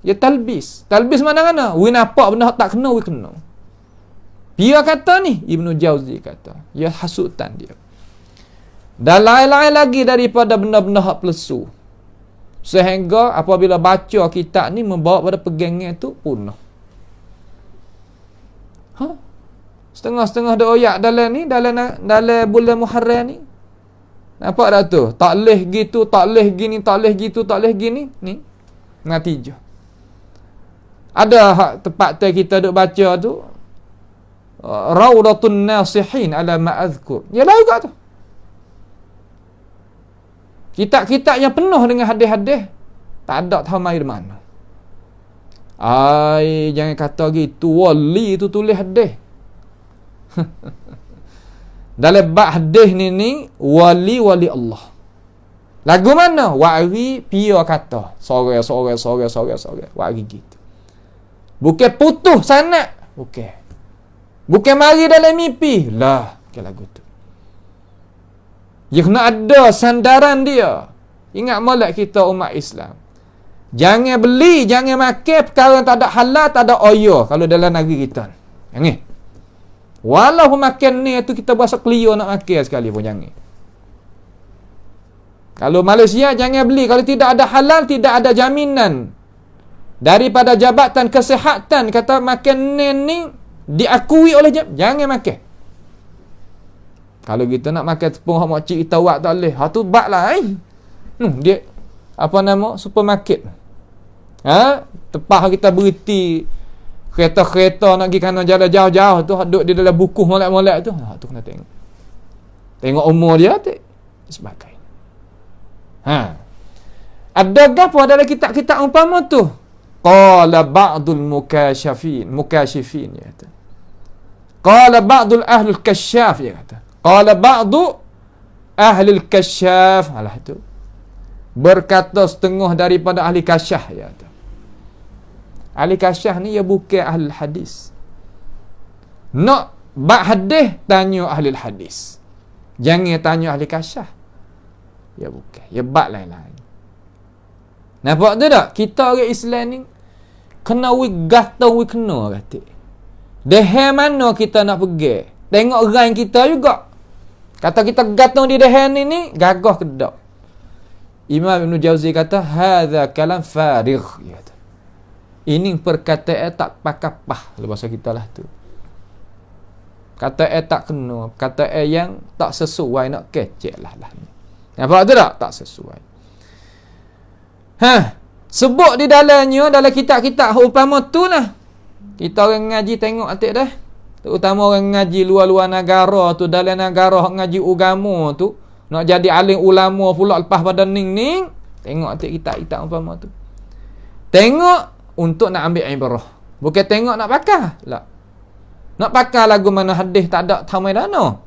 Ya talbis. Talbis mana-mana? Wi nampak benda tak kena wi kena. Dia kata ni, Ibnu Jauzi kata, ya hasutan dia. Dan lain-lain lagi daripada benda-benda hak pelesu. Sehingga apabila baca kitab ni membawa pada pegangnya tu punah. Setengah-setengah dah oyak dalam ni, dalam bulan Muharram ni. Nampak dah tu? Tak leh gitu, tak leh gini, tak leh gitu, tak leh gini. Ni natijah. Ada hak tempat kita duk baca tu, Raudatun Nasihin ala ma'azkur. Ya lah juga tu. Kitab-kitab yang penuh dengan hadis-hadis, tak ada tahu mai di mana. Jangan kata gitu. Wali tu tulis hadis. Dalam bab hadis ni wali Allah. Lagu mana? Wari pia kata. Sore. Wari gitu. Bukan putus sanad. Bukan mari dalam mimpi. Lah, ke lagu tu. Dia kena ada sandaran dia. Ingat molek kita umat Islam. Jangan beli, jangan makan perkara yang tak ada halal, tak ada oyo kalau dalam negeri kita. Jangan. Walaupun makan ni tu kita berasa clear nak makan sekali pun jangan. Kalau Malaysia jangan beli. Kalau tidak ada halal, tidak ada jaminan daripada Jabatan Kesihatan kata makan ni diakui oleh jangan makan. Kalau kita nak makan tepung hak makcik kita buat tak boleh. Tu bak lah dia supermarket. Tempat kita berhenti kereta-kereta nak pergi kanan jalan jauh-jauh tu duduk di dalam buku molek-molek tu. Tu kena tengok. Tengok umur dia tu sebagainya. Ada gapo dalam kitab-kitab umpama tu? Qala ba'dul mukashifin ya kata. Qala ba'dul ahlul kasyaf ya kata. Qala ba'du ahlul kasyaf. Alah tu. Berkata setengah daripada ahli kasyaf ya kata. Ahli kasyaf ni ya bukan ahli hadis. Nak bab hadis tanya ahli hadis. Jangan tanya ahli kasyaf. Ya bukan. Ya bab lain-lain. Nampak tu tak? Kita orang Islam ni kena gatau kena kata. Dehan mana kita nak pergi? Tengok rank kita juga. Kata kita gatau di dehan ni gagah ke tak? Imam Ibn Jauzi kata hadza kalam farigh ya. Ini perkataan tak pakapah bahasa kita lah tu. Kata tak kena, kata yang tak sesuai nak kecek lah. Nampak tu tak? Tak sesuai. Sebut di dalamnya dalam kitab-kitab umpama tu lah. Kita orang ngaji tengok atik dah. Terutama orang ngaji luar-luar negara tu, dalam negara ngaji agama tu, nak jadi alim ulama pula lepas pada ning-ning, tengok atik kitab-kitab umpama tu. Tengok untuk nak ambil ibrah. Bukan tengok nak pakar. Tak. Nak pakar lagu mana hadis tak ada tahu mai dana.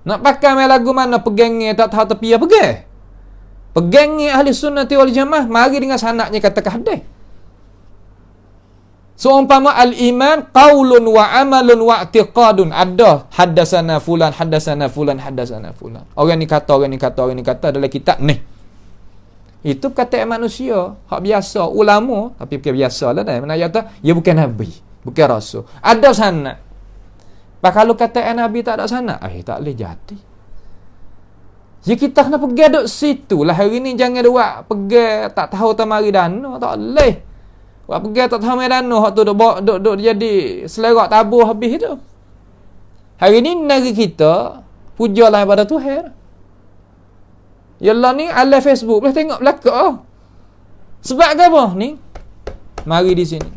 Nak pakar mai lagu mana pegangnya tak tahu tepi pegang. Pegangnya ahli sunnati wal jamaah mari dengan sanadnya katakan hadis. Seumpama al-iman qaulun wa amalun wa i'tiqadun. Ada haddatsana fulan. Orang ni kata dalam kitab ni. Itu kata manusia, hak biasa, ulama, tapi bukan biasa lah dah. Mana kata, dia bukan nabi, bukan rasul. Ada sanad. Pak kalau kata nabi tak ada sanad, tak boleh jadi. Ya kita kena pergi duduk situ lah. Hari ni jangan buat pergi tak tahu tamari dana, tak boleh. Buat pergi tak tahu tamari dana, hak tu duk jadi selerak tabuh habis tu. Hari ni negeri kita pujalah pada Tuhan. Yalah ni ala Facebook boleh tengok belakang. Sebab apa ni? Mari di sini.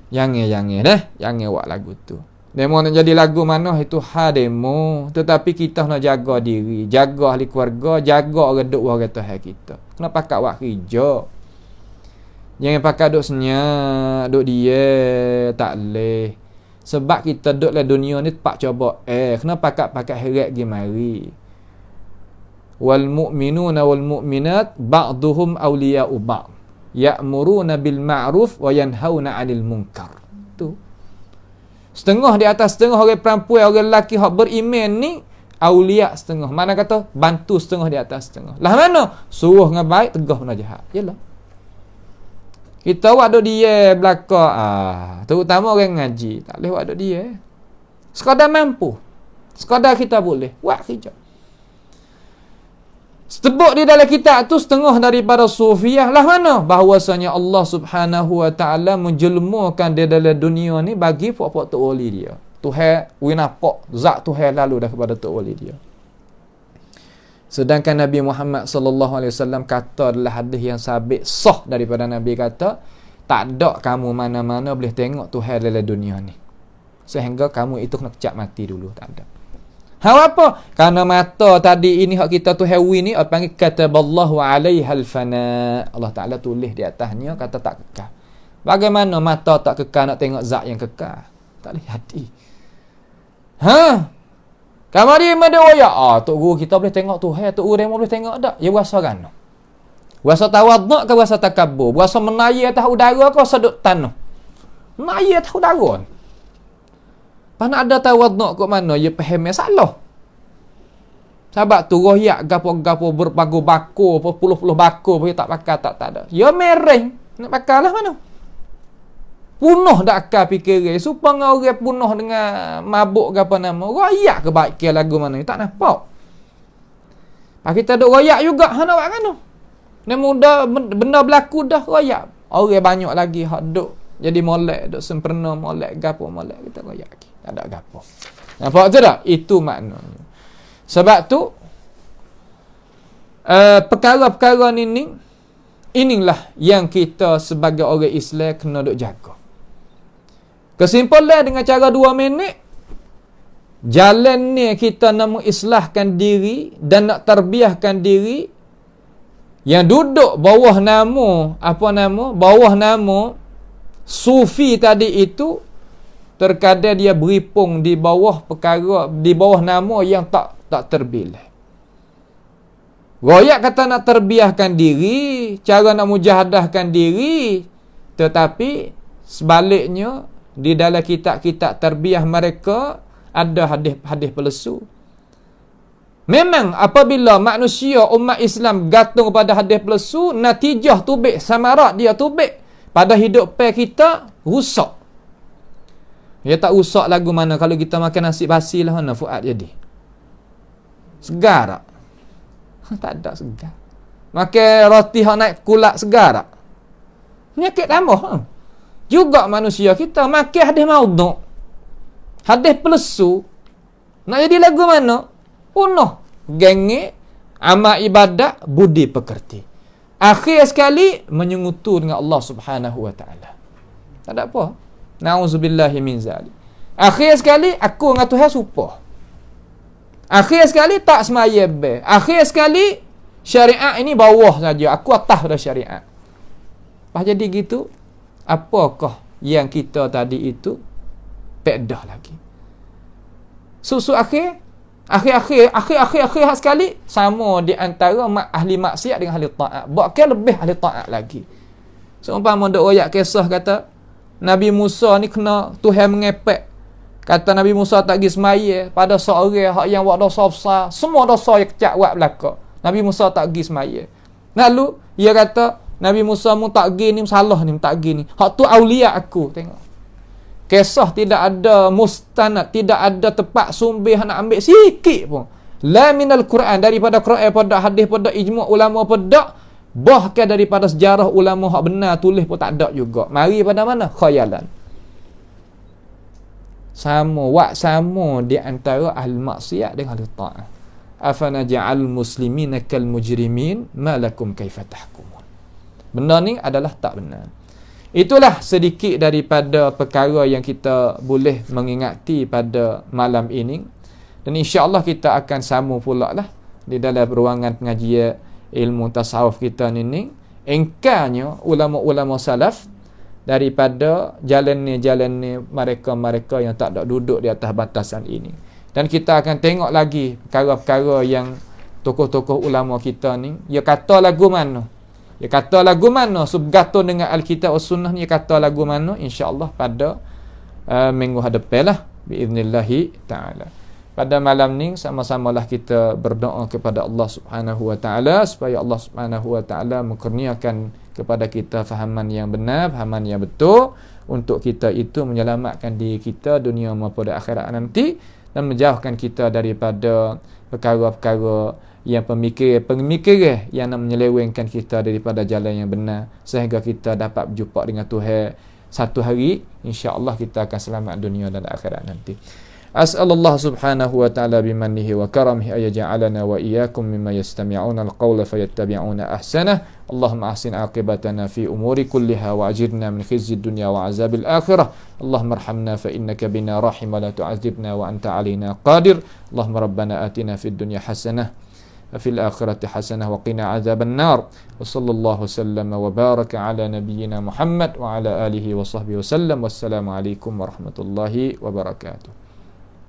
Jangan dah. Jangan buat lagu tu. Demo nak jadi lagu mana itu demo. Tetapi kita nak jaga diri. Jaga ahli keluarga. Jaga orang duk orang Tuhan kita. Kena pakat buat kerja. Jangan pakat duk senyap. Duk dia. Tak boleh. Sebab kita duk dalam dunia ni tempat coba. Kena pakat heret pergi mari. Wal mu'minuna wal mu'minat ba'duhum awliya'u ba'd ya'muruna bil ma'ruf wa yanhauna 'anil munkar. Tu. Setengah di atas setengah orang perempuan, orang lelaki hak beriman ni aulia setengah. Mana kata bantu setengah di atas setengah. Lah mana? Suruh dengan baik, tegah dengan jahat. Yalah. Kita buat duk dia belaka. Terutama orang ngaji, tak boleh buat duk dia. Sekadar mampu. Sekadar kita boleh buat kerja. Sebut di dalam kitab tu setengah daripada sufiah lah mana? Bahawasanya Allah Subhanahu wa taala menjelmakan dia dalam dunia ni bagi puak-puak tok wali dia. Tuhan winapak zat Tuhan lalu dah kepada tok wali dia. Sedangkan Nabi Muhammad sallallahu alaihi wasallam kata dalam hadis yang sabit sah daripada Nabi kata, tak ada kamu mana-mana boleh tengok Tuhan dalam dunia ni. Sehingga kamu itu kena kecap mati dulu, tak ada. Apa? Karena mata tadi ini hak kita tu hewi ni apa panggil kataballahu alaihal fana. Allah Taala tulis di atasnya kata tak kekal. Bagaimana mata tak kekal nak tengok zat yang kekal? Tak boleh jadi. Kamari mana ya? Tok guru kita boleh tengok Tuhan, tok guru demo boleh tengok tak? Ya berasa kan? Berasa tawaduk ke berasa takabur? Berasa menaya atas udara ke berasa duk tanah? Menaya atas udara. Mana ada tawaduk kat mana ya faham salah. Sebab tu royak gapo-gapo berbago-bako, berpuluh-puluh bako boleh tak pakai tak ada. Ya mereng nak pakailah mana? Punuh dak akal fikiran. Supaya orang punuh dengan mabuk gapo nama. Royak ke baik ke lagu mana tak nampak. Pak kita duk royak juga hana buat kan? Ni muda benda berlaku dah royak. Orang banyak lagi hak duk jadi molek, duk sempurna molek gapo molek kita royak lagi. Tak ada gapo. Nampak tu tak? Itu maknanya. Sebab tu perkara-perkara ni inilah yang kita sebagai orang Islam kena duk jaga. Kesimpulan dengan cara 2 minit, jalan ni kita nak mengislahkan diri dan nak terbiahkan diri yang duduk bawah nama bawah nama sufi tadi itu. Terkadang dia beripung di bawah perkara, di bawah nama yang tak terbilah. Royak kata nak terbiahkan diri, cara nak mujahadahkan diri, tetapi sebaliknya di dalam kitab-kitab terbiah mereka ada hadis-hadis palsu. Memang apabila manusia umat Islam gantung pada hadis palsu, natijah tubik samarat dia tubik pada hidup kita rusak. Ya tak rusak lagu mana kalau kita makan nasi basi lah mana Fuad jadi. Segar tak? Tak ada segar. Makan roti hak naik kulak segar tak? Penyakit tambah. Juga manusia kita makan hadis maudhu'. Hadis palsu. Nak jadi lagu mana? Punuh. Genge, amal ibadat, budi pekerti. Akhir sekali menyengutu dengan Allah Subhanahu wa taala. Tak ada apa. Nauzubillahi min zalik. Akhir sekali aku dengan Tuhan serupa. Akhir sekali tak semaya be. Akhir sekali syariat ini bawah saja. Aku atas pada syariat. Pas jadi gitu, apakah yang kita tadi itu pedah lagi? Susu akhir sekali sama di antara ahli maksiat dengan ahli taat. Bahkan lebih ahli taat lagi. Seumpama dok royak kisah kata Nabi Musa ni kena Tuhan mengepek. Kata Nabi Musa tak pergi semaya pada seorang yang buat dosa besar. Semua dosa yang kecak buat belaka. Nabi Musa tak pergi semaya. Lalu dia kata Nabi Musa mu tak gi ni salah ni, tak gi ni. Hak tu aulia aku. Tengok. Kisah tidak ada mustanad, tidak ada tepat sumber nak ambil sikit pun. La minal Quran, daripada Quran, pada hadis, pada ijma' ulama, pada bahkan daripada sejarah ulama hak benar tulis pun tak ada juga. Mari pada mana? Khayalan. Sama di antara ahli maksiat dengan ahli ta'ah. Afana ja'al muslimina kal mujrimin ma lakum kaifa tahkumun. Benda ni adalah tak benar. Itulah sedikit daripada perkara yang kita boleh mengingati pada malam ini. Dan insya-Allah kita akan sambung pula lah di dalam ruangan pengajian ilmu tasawuf kita ni. Engkanya ulama-ulama salaf daripada jalan-jalan mereka-mereka yang tak ada duduk di atas batasan ini. Dan kita akan tengok lagi perkara-perkara yang tokoh-tokoh ulama kita ni, dia kata lagu mana? Dia kata lagu mana? Subgatun dengan Alkitab dan Sunnah ni, dia kata lagu mana? InsyaAllah pada minggu hadapan lah. Biiznillahi ta'ala. Pada malam ni, sama-samalah kita berdoa kepada Allah Subhanahu Wa Ta'ala supaya Allah Subhanahu Wa Ta'ala mengkurniakan kepada kita fahaman yang benar, fahaman yang betul untuk kita itu menyelamatkan diri kita dunia maupun akhirat nanti dan menjauhkan kita daripada perkara-perkara yang pemikiran yang nak menyelewengkan kita daripada jalan yang benar sehingga kita dapat berjumpa dengan Tuhan satu hari. InsyaAllah kita akan selamat dunia dan akhirat nanti. As'alullah subhanahu wa ta'ala bimannihi wa karamihi ayaja'alana wa iyyakum mimma yastami'una al-qawla fayattabi'una ahsanah. Allahumma ahsin aqibatana fi umuri kulliha wa ajirna min khizyi dunya wa azabil akhirah. Allahumma arhamna fa innaka bina rahim wa la tu'azibna wa anta alina qadir. Allahumma rabbana atina fid dunya hasanah wa fil akhirati hasanah wa qina azaban nar. Wa sallallahu sallama wa baraka ala nabiyyina Muhammad wa ala alihi wa sahbihi wa sallam. Wassalamu alaikum warahmatullahi wabarakatuh.